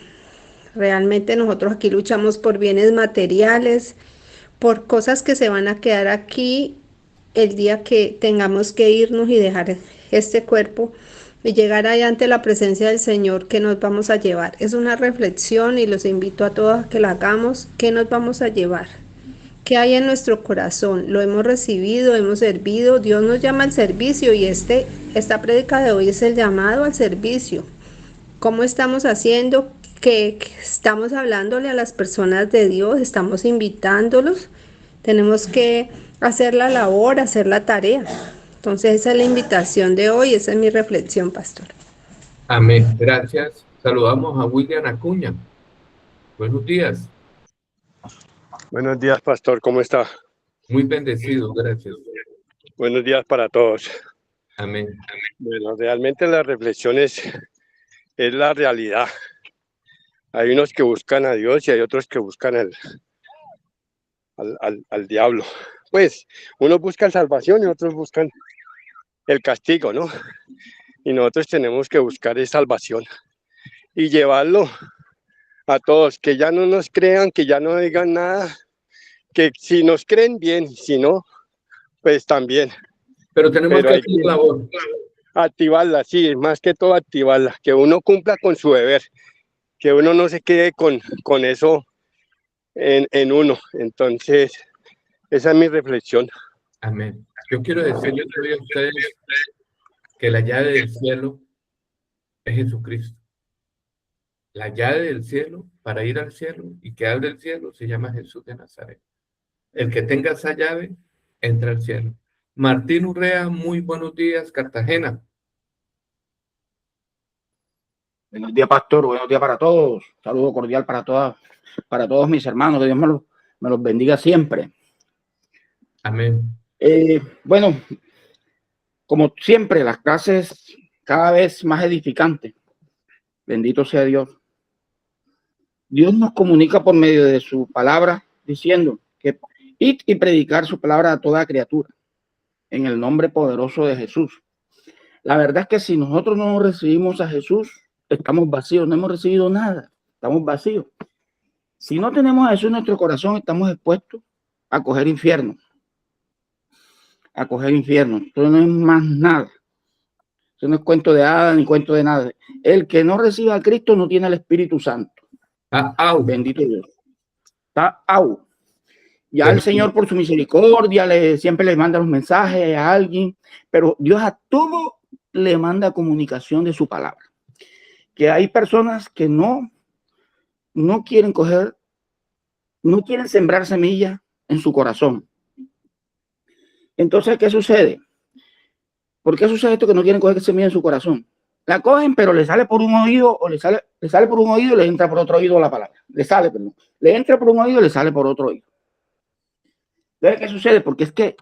Realmente nosotros aquí luchamos por bienes materiales, por cosas que se van a quedar aquí el día que tengamos que irnos y dejar este cuerpo y llegar allá ante la presencia del Señor, que nos vamos a llevar. Es una reflexión y los invito a todos a que la hagamos. ¿Qué nos vamos a llevar? ¿Qué hay en nuestro corazón? Lo hemos recibido, hemos servido. Dios nos llama al servicio y esta prédica de hoy es el llamado al servicio. ¿Cómo estamos haciendo? Que estamos hablándole a las personas de Dios, estamos invitándolos. Tenemos que hacer la labor, hacer la tarea. Entonces esa es la invitación de hoy, esa es mi reflexión, pastor. Amén. Gracias. Saludamos a William Acuña. Buenos días. Buenos días, pastor, ¿cómo está? Muy bendecido, gracias. Buenos días para todos. Amén. Bueno, realmente la reflexión es la realidad. Hay unos que buscan a Dios y hay otros que buscan al diablo. Pues, unos buscan salvación y otros buscan el castigo, ¿no? Y nosotros tenemos que buscar esa salvación y llevarlo a todos, que ya no nos crean, que ya no digan nada, que si nos creen bien, si no, pues también. Pero tenemos que hay hacer labor. activarla, sí, más que todo activarla, que uno cumpla con su deber, que uno no se quede con eso en uno. Entonces, esa es mi reflexión. Amén. Yo quiero decirles hoy a ustedes que la llave del cielo es Jesucristo. La llave del cielo, para ir al cielo y que abre el cielo, se llama Jesús de Nazaret. El que tenga esa llave, entra al cielo. Martín Urrea, muy buenos días, Cartagena. Buenos días, pastor. Buenos días para todos. Saludo cordial para todos mis hermanos. Que Dios me los bendiga siempre. Amén. Bueno, como siempre, las clases cada vez más edificantes. Bendito sea Dios. Dios nos comunica por medio de su palabra diciendo que id y predicar su palabra a toda criatura en el nombre poderoso de Jesús. La verdad es que si nosotros no recibimos a Jesús, estamos vacíos, no hemos recibido nada, estamos vacíos. Si no tenemos a Jesús en nuestro corazón, estamos expuestos a coger infierno. A coger infierno. Esto no es más nada. Eso no es cuento de hadas ni cuento de nada. El que no reciba a Cristo no tiene el Espíritu Santo. Bendito Dios. Está out. Ya el Señor por su misericordia siempre le manda los mensajes a alguien, pero Dios a todo le manda comunicación de su palabra. Que hay personas que no quieren coger, no quieren sembrar semillas en su corazón. Entonces, ¿qué sucede? ¿Por qué sucede esto que no quieren coger semilla en su corazón? La cogen, pero le sale por un oído o le sale por un oído y le entra por otro oído la palabra. Le entra por un oído y le sale por otro oído. Entonces, ¿qué sucede? Porque es que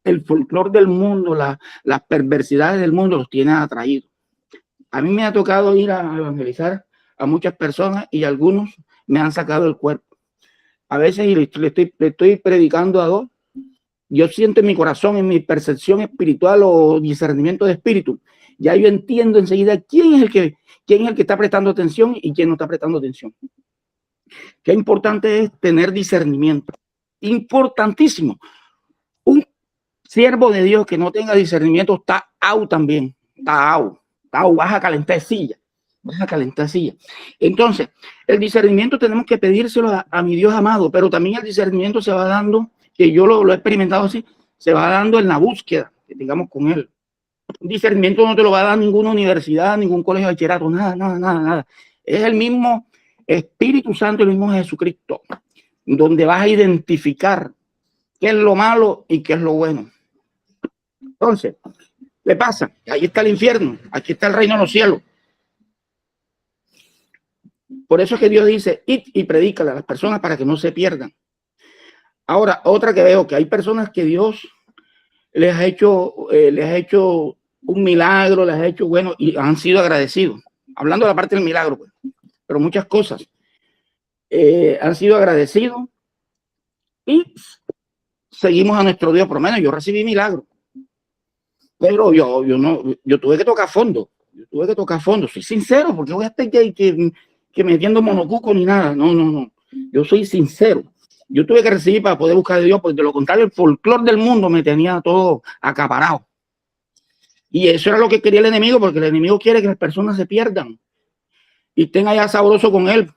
el folclore del mundo, las perversidades del mundo los tiene atraídos. A mí me ha tocado ir a evangelizar a muchas personas y algunos me han sacado el cuerpo. A veces y le estoy predicando a dos. Yo siento en mi corazón, en mi percepción espiritual o discernimiento de espíritu, ya yo entiendo enseguida quién es el que está prestando atención y quién no está prestando atención. Qué importante es tener discernimiento. Importantísimo. Un siervo de Dios que no tenga discernimiento está out también. Está out. Vas a calentar silla. Entonces, el discernimiento tenemos que pedírselo a mi Dios amado, pero también el discernimiento se va dando, que yo lo he experimentado así, se va dando en la búsqueda que tengamos con él. Un discernimiento no te lo va a dar ninguna universidad, ningún colegio de bachillerato, nada. Es el mismo Espíritu Santo, el mismo Jesucristo, donde vas a identificar qué es lo malo y qué es lo bueno. Entonces, ¿qué pasa? Ahí está el infierno, aquí está el reino de los cielos. Por eso es que Dios dice, id y predícale a las personas para que no se pierdan. Ahora, otra que veo, que hay personas que Dios les ha hecho un milagro, les ha hecho bueno y han sido agradecidos. Hablando de la parte del milagro, pues, pero muchas cosas han sido agradecidos y seguimos a nuestro Dios. Por lo menos yo recibí milagro, pero yo tuve que tocar fondo. Soy sincero, porque voy a estar que metiendo monocuco ni nada. No. Yo soy sincero. Yo tuve que recibir para poder buscar a Dios, porque de lo contrario el folclore del mundo me tenía todo acaparado. Y eso era lo que quería el enemigo, porque el enemigo quiere que las personas se pierdan y estén allá sabroso con él,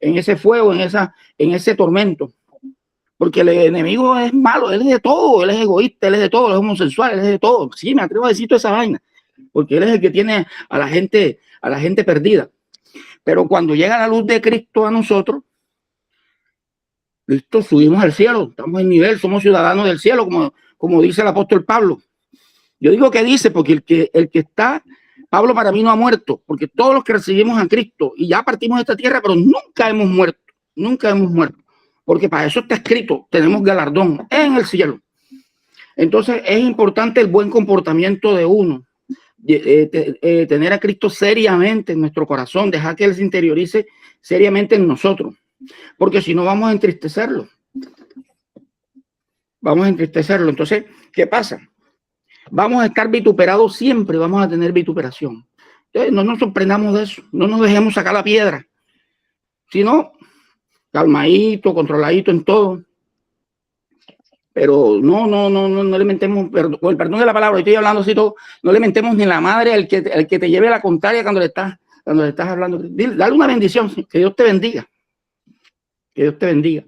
en ese fuego, en ese tormento. Porque el enemigo es malo, él es de todo, él es egoísta, él es de todo, él es homosexual, él es de todo. Sí, me atrevo a decir toda esa vaina, porque él es el que tiene a la gente perdida. Pero cuando llega la luz de Cristo a nosotros, listo, subimos al cielo, estamos en nivel, somos ciudadanos del cielo, como dice el apóstol Pablo. Yo digo que dice, porque el que está, Pablo para mí no ha muerto, porque todos los que recibimos a Cristo y ya partimos de esta tierra, pero nunca hemos muerto, porque para eso está escrito, tenemos galardón en el cielo. Entonces es importante el buen comportamiento de uno, tener a Cristo seriamente en nuestro corazón, dejar que Él se interiorice seriamente en nosotros, porque si no vamos a entristecerlo. Entonces, ¿qué pasa? Vamos a estar vituperados siempre, vamos a tener vituperación. Entonces, no nos sorprendamos de eso, no nos dejemos sacar la piedra, sino calmadito, controladito en todo. Pero no le mentemos, con el perdón de la palabra, estoy hablando así todo, no le mentemos ni la madre al que te lleve la contraria cuando le estás hablando. Dale una bendición, que Dios te bendiga. Que Dios te bendiga.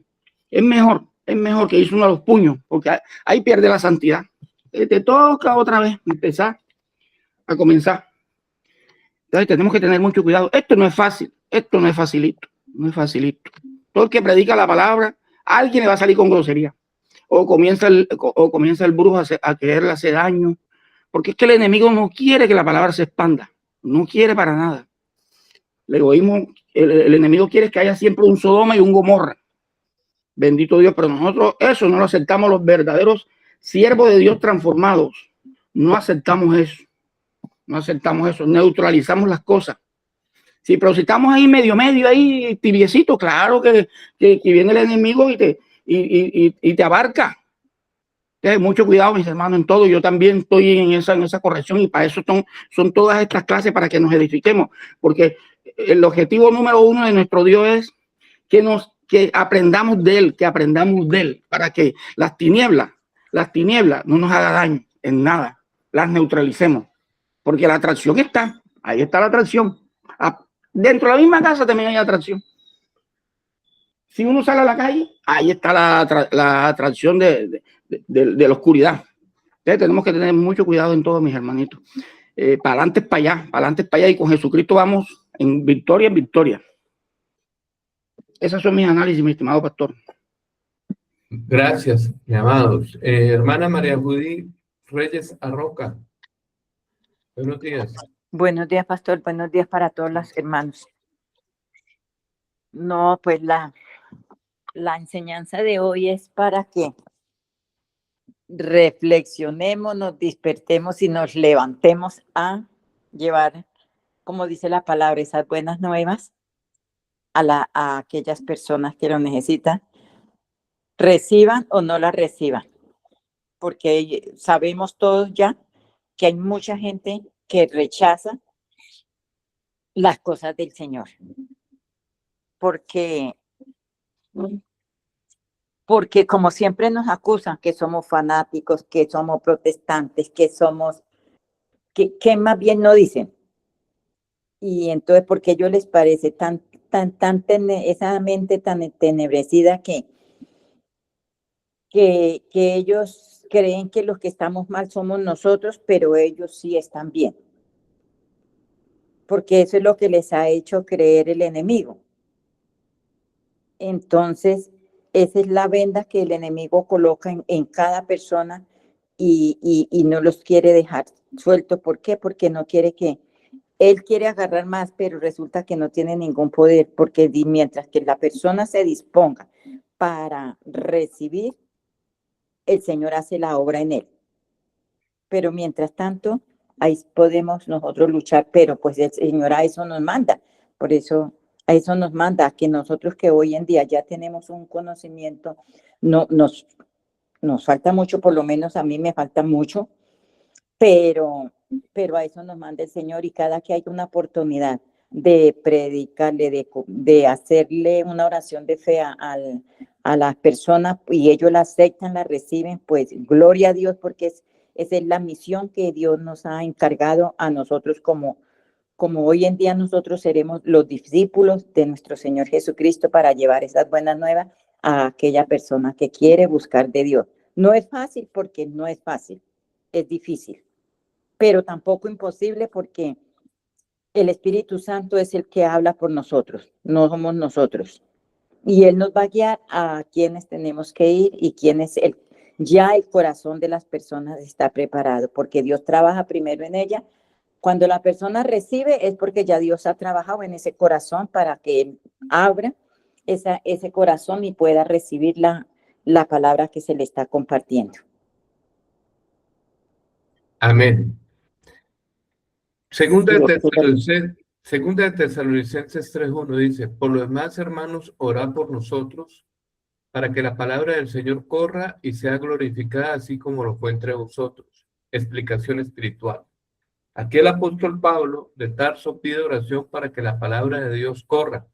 Es mejor que irse uno a los puños, porque ahí pierde la santidad. Te toca otra vez empezar a comenzar. Entonces tenemos que tener mucho cuidado. Esto no es fácil, esto no es facilito. Todo el que predica la palabra, alguien le va a salir con grosería. O comienza el brujo a quererle hacer daño. Porque es que el enemigo no quiere que la palabra se expanda. No quiere para nada. El egoísmo, el enemigo quiere que haya siempre un Sodoma y un Gomorra. Bendito Dios, pero nosotros eso no lo aceptamos, los verdaderos siervos de Dios transformados. No aceptamos eso. Neutralizamos las cosas. Sí, pero si estamos ahí medio, ahí tibiecito, claro que viene el enemigo y te abarca. Entonces, mucho cuidado, mis hermanos, en todo. Yo también estoy en esa corrección y para eso son todas estas clases, para que nos edifiquemos. Porque el objetivo número uno de nuestro Dios es que aprendamos de él, para que las tinieblas no nos hagan daño en nada, las neutralicemos. Porque la atracción ahí está la atracción. Dentro de la misma casa también hay atracción. Si uno sale a la calle, ahí está la atracción de la oscuridad. Entonces tenemos que tener mucho cuidado en todo, mis hermanitos. Para adelante, para allá, y con Jesucristo vamos en victoria. Esos son mis análisis, mi estimado pastor. Gracias, mi amados. Hermana María Judí Reyes Arroca. Buenos días. Buenos días, pastor. Buenos días para todos los hermanos. No, pues la enseñanza de hoy es para que reflexionemos, nos despertemos y nos levantemos a llevar, como dice la palabra, esas buenas nuevas a aquellas personas que lo necesitan, reciban o no las reciban, porque sabemos todos ya que hay mucha gente que rechaza las cosas del Señor, porque como siempre nos acusan que somos fanáticos, que somos protestantes, que más bien no dicen. Y entonces, ¿por qué ellos les parece esa mente tan entenebrecida que ellos creen que los que estamos mal somos nosotros, pero ellos sí están bien? Porque eso es lo que les ha hecho creer el enemigo. Entonces, esa es la venda que el enemigo coloca en cada persona y no los quiere dejar sueltos. ¿Por qué? Porque no quiere él quiere agarrar más, pero resulta que no tiene ningún poder, porque mientras que la persona se disponga para recibir, el Señor hace la obra en él. Pero mientras tanto, ahí podemos nosotros luchar, pero pues el Señor a eso nos manda. Por eso a eso nos manda, que nosotros que hoy en día ya tenemos un conocimiento, no, nos falta mucho, por lo menos a mí me falta mucho, pero a eso nos manda el Señor, y cada que hay una oportunidad de predicarle, de hacerle una oración de fe a las personas y ellos la aceptan, la reciben, pues gloria a Dios, porque esa es la misión que Dios nos ha encargado a nosotros, como hoy en día nosotros seremos los discípulos de nuestro Señor Jesucristo, para llevar esas buenas nuevas a aquella persona que quiere buscar de Dios. No es fácil, porque no es fácil, es difícil, pero tampoco imposible, porque el Espíritu Santo es el que habla por nosotros, no somos nosotros. Y Él nos va a guiar a quienes tenemos que ir y quienes ya el corazón de las personas está preparado, porque Dios trabaja primero en ella. Cuando la persona recibe es porque ya Dios ha trabajado en ese corazón para que Él abra ese corazón y pueda recibir la palabra que se le está compartiendo. Amén. Segunda de Tesalonicenses 3:1 dice: por lo demás, hermanos, orad por nosotros, para que la palabra del Señor corra y sea glorificada, así como lo fue entre vosotros. Explicación espiritual. Aquí el apóstol Pablo de Tarso pide oración para que la palabra de Dios corra,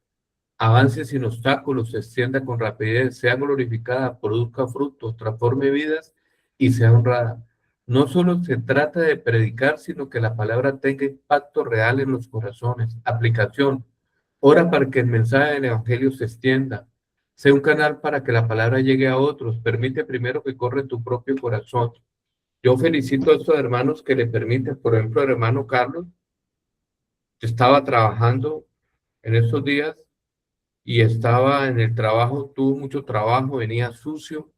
avance sin obstáculos, se extienda con rapidez, sea glorificada, produzca frutos, transforme vidas y sea honrada. No solo se trata de predicar, sino que la palabra tenga impacto real en los corazones. Aplicación: ora para que el mensaje del evangelio se extienda. Sea un canal para que la palabra llegue a otros. Permite primero que corra en tu propio corazón. Yo felicito a estos hermanos que le permiten. Por ejemplo, el hermano Carlos estaba trabajando en estos días y estaba en el trabajo, tuvo mucho trabajo, venía sucio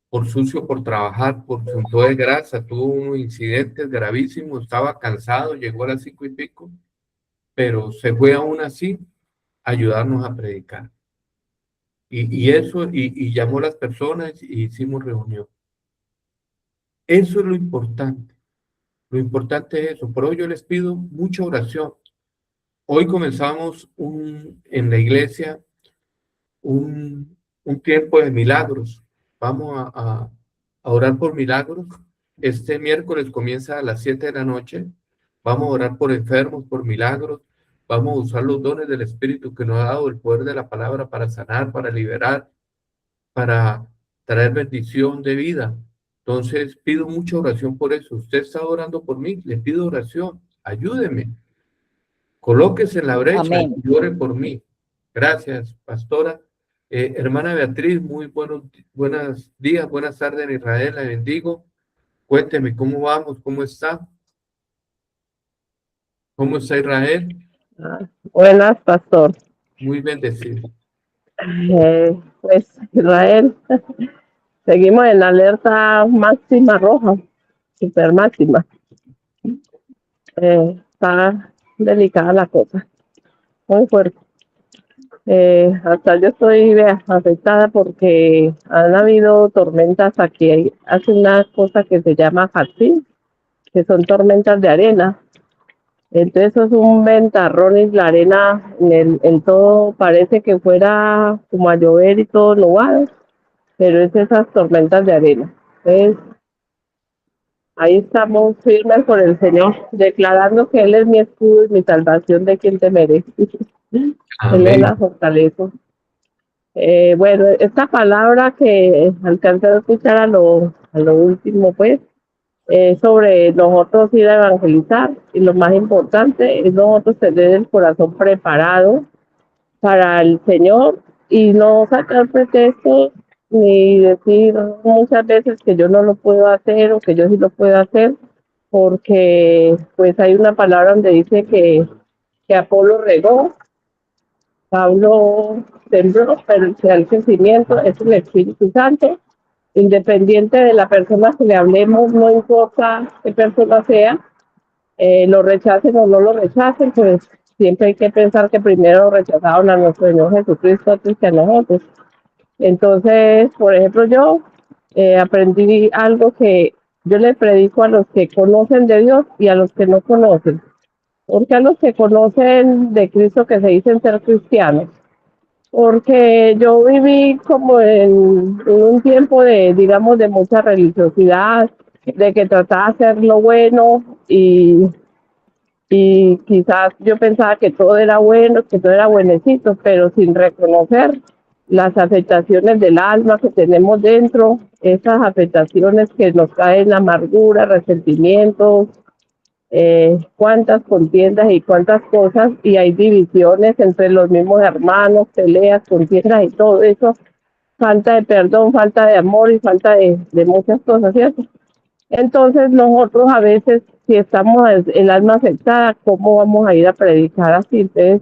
por trabajar, por junto de grasa, tuvo unos incidentes gravísimos, estaba cansado, llegó a las 5:00 pero se fue aún así a ayudarnos a predicar. Y llamó a las personas y hicimos reunión. Eso es lo importante. Lo importante es eso. Por hoy yo les pido mucha oración. Hoy comenzamos en la iglesia un tiempo de milagros. Vamos a orar por milagros. Este miércoles comienza a las 7 de la noche. Vamos a orar por enfermos, por milagros. Vamos a usar los dones del Espíritu que nos ha dado, el poder de la palabra, para sanar, para liberar, para traer bendición de vida. Entonces pido mucha oración por eso. Usted está orando por mí, le pido oración. Ayúdeme. Colóquese en la brecha. Amén. Y ore por mí. Gracias, pastora. Hermana Beatriz, muy buenos días, buenas tardes en Israel, la bendigo. Cuénteme, ¿cómo vamos? ¿Cómo está? ¿Cómo está Israel? Buenas, pastor. Muy bendecido. Pues Israel, seguimos en alerta máxima roja, super máxima. Está delicada la cosa, muy fuerte. Hasta yo estoy afectada porque han habido tormentas aquí. Hace una cosa que se llama Hatsin, que son tormentas de arena. Entonces eso es un ventarrón y la arena en todo parece que fuera como a llover y todo nublado, pero es esas tormentas de arena. Entonces ahí estamos firmes por el Señor, declarando que Él es mi escudo y mi salvación, de quien temeré. Él es la fortaleza. Bueno, esta palabra que alcancé a escuchar a lo último, pues, sobre nosotros ir a evangelizar, y lo más importante es nosotros tener el corazón preparado para el Señor y no sacar pretextos ni decir muchas veces que yo no lo puedo hacer o que yo sí lo puedo hacer, porque pues hay una palabra donde dice que Apolo regó, Pablo sembró, pero el que da el crecimiento es el Espíritu Santo. Independiente de la persona que le hablemos, no importa qué persona sea, lo rechacen o no lo rechacen, pues siempre hay que pensar que primero rechazaron a nuestro Señor Jesucristo antes que a nosotros. Entonces, por ejemplo, yo aprendí algo que yo le predico a los que conocen de Dios y a los que no conocen. Porque a los que conocen de Cristo, que se dicen ser cristianos, porque yo viví como en un tiempo de, digamos, de mucha religiosidad, de que trataba de hacer lo bueno y quizás yo pensaba que todo era bueno, que todo era buenecito, pero sin reconocer las afectaciones del alma que tenemos dentro, esas afectaciones que nos traen amargura, resentimientos, cuántas contiendas y cuántas cosas, y hay divisiones entre los mismos hermanos, peleas, contiendas y todo eso, falta de perdón, falta de amor y falta de muchas cosas, ¿cierto? Entonces nosotros a veces, si estamos el alma afectada, ¿cómo vamos a ir a predicar así? Entonces,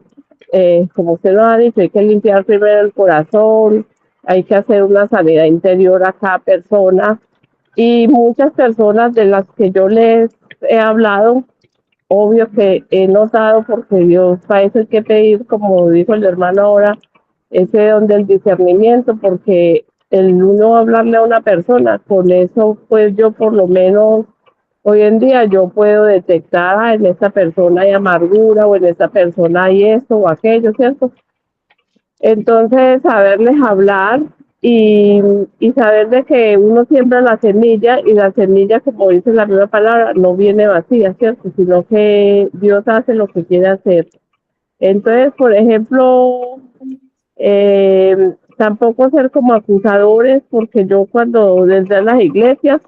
como usted nos ha dicho, hay que limpiar primero el corazón, hay que hacer una sanidad interior a cada persona, y muchas personas de las que yo les he hablado, obvio que he notado, porque Dios para eso hay que pedir, como dijo el hermano ahora, ese don del discernimiento, porque el uno hablarle a una persona, con eso pues yo por lo menos hoy en día yo puedo detectar, en esta persona hay amargura o en esta persona hay esto o aquello, ¿cierto? Entonces, saberles hablar y, y saber de que uno siembra la semilla y la semilla, como dice la misma palabra, no viene vacía, ¿cierto? Sino que Dios hace lo que quiere hacer. Entonces, por ejemplo, tampoco ser como acusadores, porque yo cuando desde las iglesias,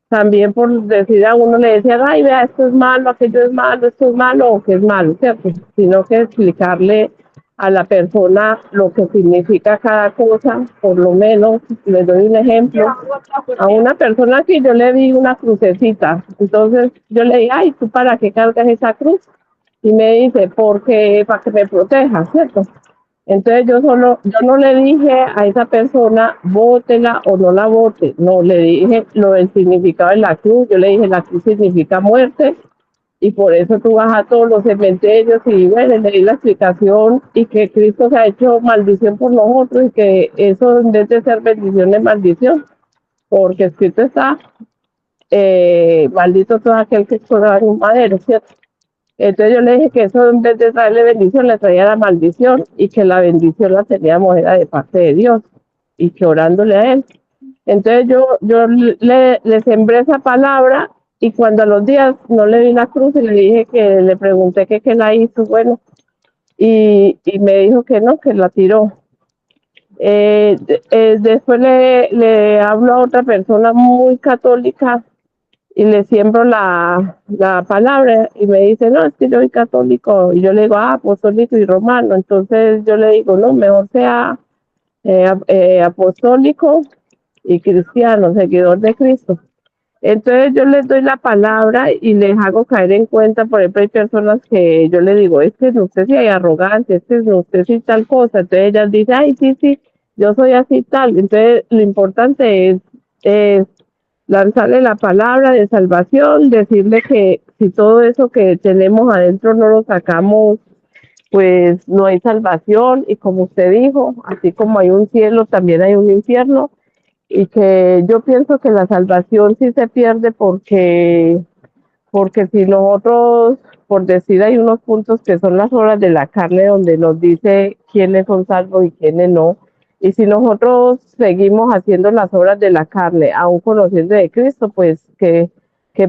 también por decir a uno le decían, ay, vea, esto es malo, aquello es malo, esto es malo o que es malo, ¿cierto? Sino que explicarle a la persona lo que significa cada cosa, por lo menos, les doy un ejemplo, a una persona que yo le di una crucecita, entonces yo le dije, ay, ¿tú para qué cargas esa cruz? Y me dice, porque para que me proteja, ¿cierto? Entonces yo no le dije a esa persona, bótela o no la bote, no, le dije lo del significado de la cruz, yo le dije, la cruz significa muerte, y por eso tú vas a todos los cementerios, y bueno, le di la explicación, y que Cristo se ha hecho maldición por nosotros, y que eso en vez de ser bendición es maldición, porque escrito está, maldito todo aquel que colgaba en un madero, ¿cierto? Entonces yo le dije que eso en vez de traerle bendición, le traía la maldición, y que la bendición la teníamos era de parte de Dios, y que orándole a Él. Entonces yo le sembré esa palabra, y cuando a los días no le vi la cruz y le dije que le pregunté que qué la hizo, bueno, y me dijo que no, que la tiró. Después le hablo a otra persona muy católica y le siembro la palabra, y me dice, no, es que yo soy católico, y yo le digo, apostólico y romano, entonces yo le digo, no, mejor sea apostólico y cristiano, seguidor de Cristo. Entonces yo les doy la palabra y les hago caer en cuenta. Por ejemplo, hay personas que yo le digo, es que usted sí hay arrogante, es que usted sí tal cosa. Entonces ellas dicen, ay, sí, sí, yo soy así tal. Entonces lo importante es lanzarle la palabra de salvación, decirle que si todo eso que tenemos adentro no lo sacamos, pues no hay salvación. Y como usted dijo, así como hay un cielo, también hay un infierno, y que yo pienso que la salvación sí se pierde porque si nosotros, por decir, hay unos puntos que son las obras de la carne donde nos dice quiénes son salvos y quiénes no, y si nosotros seguimos haciendo las obras de la carne, aún conociendo de Cristo, pues ¿qué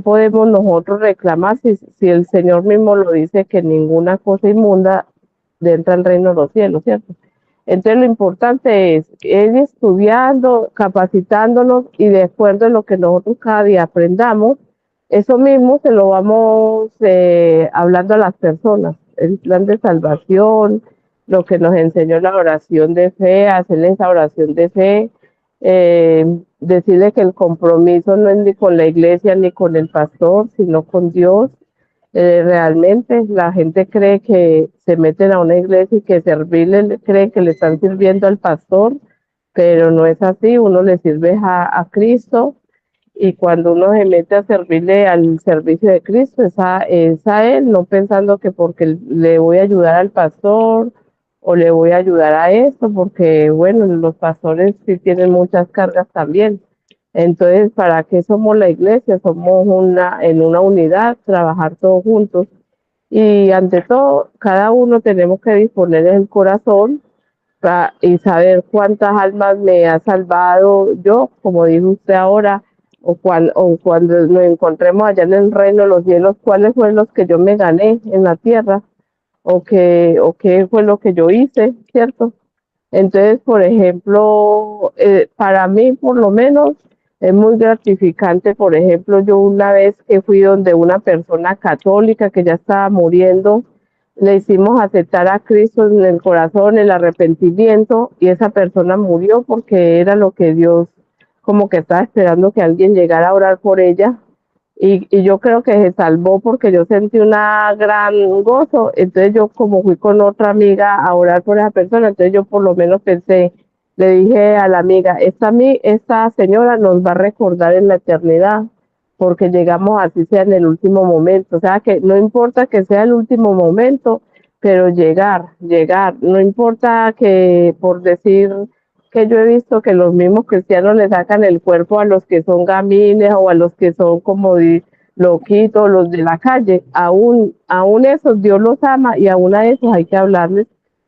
podemos nosotros reclamar si el Señor mismo lo dice, que ninguna cosa inmunda entra al reino de los cielos, ¿cierto? Entonces lo importante es ir estudiando, capacitándonos, y de acuerdo a lo que nosotros cada día aprendamos, eso mismo se lo vamos hablando a las personas, el plan de salvación, lo que nos enseñó la oración de fe, hacer esa oración de fe, decirle que el compromiso no es ni con la iglesia ni con el pastor, sino con Dios. Realmente la gente cree que se meten a una iglesia y que servirle, cree que le están sirviendo al pastor, pero no es así. Uno le sirve a Cristo, y cuando uno se mete a servirle al servicio de Cristo es a Él, no pensando que porque le voy a ayudar al pastor o le voy a ayudar a esto, porque bueno, los pastores sí tienen muchas cargas también. Entonces, ¿para qué somos la iglesia? Somos en una unidad, trabajar todos juntos. Y ante todo, cada uno tenemos que disponer el corazón y saber cuántas almas me ha salvado yo, como dijo usted ahora, o cuando nos encontremos allá en el reino de los cielos, cuáles fueron los que yo me gané en la tierra, o qué fue lo que yo hice, ¿cierto? Entonces, por ejemplo, para mí por lo menos es muy gratificante. Por ejemplo, yo una vez que fui donde una persona católica que ya estaba muriendo, le hicimos aceptar a Cristo en el corazón, el arrepentimiento, y esa persona murió porque era lo que Dios como que estaba esperando, que alguien llegara a orar por ella. Y yo creo que se salvó porque yo sentí una gran gozo. Entonces yo, como fui con otra amiga a orar por esa persona, entonces yo por lo menos pensé, le dije a la amiga, esta señora nos va a recordar en la eternidad, porque llegamos así sea en el último momento. O sea que no importa que sea el último momento, pero llegar, no importa que, por decir, que yo he visto que los mismos cristianos le sacan el cuerpo a los que son gamines o a los que son como loquitos, los de la calle. Aún esos Dios los ama, y aún a esos hay que hablarles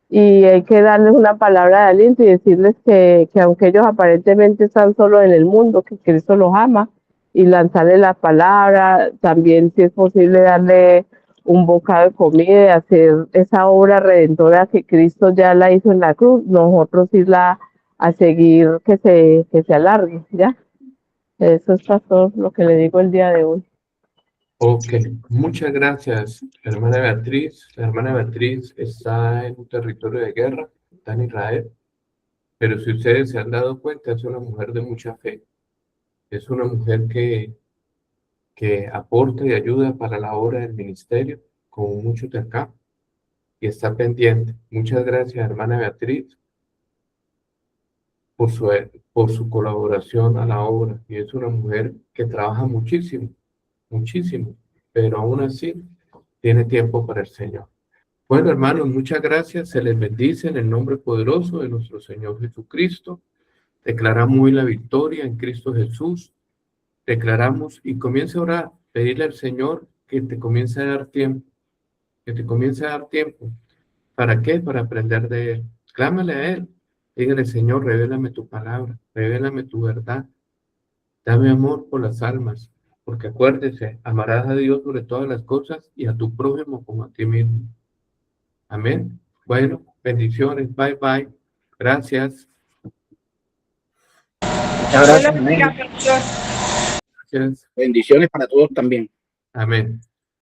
y hay que darles una palabra de aliento y decirles que aunque ellos aparentemente están solos en el mundo, que Cristo los ama, y lanzarles la palabra. También, si es posible, darle un bocado de comida y hacer esa obra redentora que Cristo ya la hizo en la cruz, nosotros irla a seguir, que se alargue, ¿ya? Eso es todo lo que le digo el día de hoy. Ok, muchas gracias, hermana Beatriz. La hermana Beatriz está en un territorio de guerra, está en Israel, pero si ustedes se han dado cuenta, es una mujer de mucha fe. Es una mujer que aporta y ayuda para la obra del ministerio con mucho de acá y está pendiente. Muchas gracias, hermana Beatriz, por su colaboración a la obra. Y es una mujer que trabaja muchísimo, muchísimo, pero aún así tiene tiempo para el Señor. Bueno, hermanos, muchas gracias. Se les bendice en el nombre poderoso de nuestro Señor Jesucristo. Declaramos hoy la victoria en Cristo Jesús. Declaramos y comienza a orar, pedirle al Señor que te comience a dar tiempo, que te comience a dar tiempo. ¿Para qué? Para aprender de Él. Clámale a Él. Dígale, Señor, revélame tu palabra, revélame tu verdad. Dame amor por las almas, porque acuérdese, amarás a Dios sobre todas las cosas y a tu prójimo como a ti mismo. Amén. Bueno, bendiciones. Bye, bye. Gracias. Muchas gracias. Amén. Gracias. Bendiciones para todos también. Amén.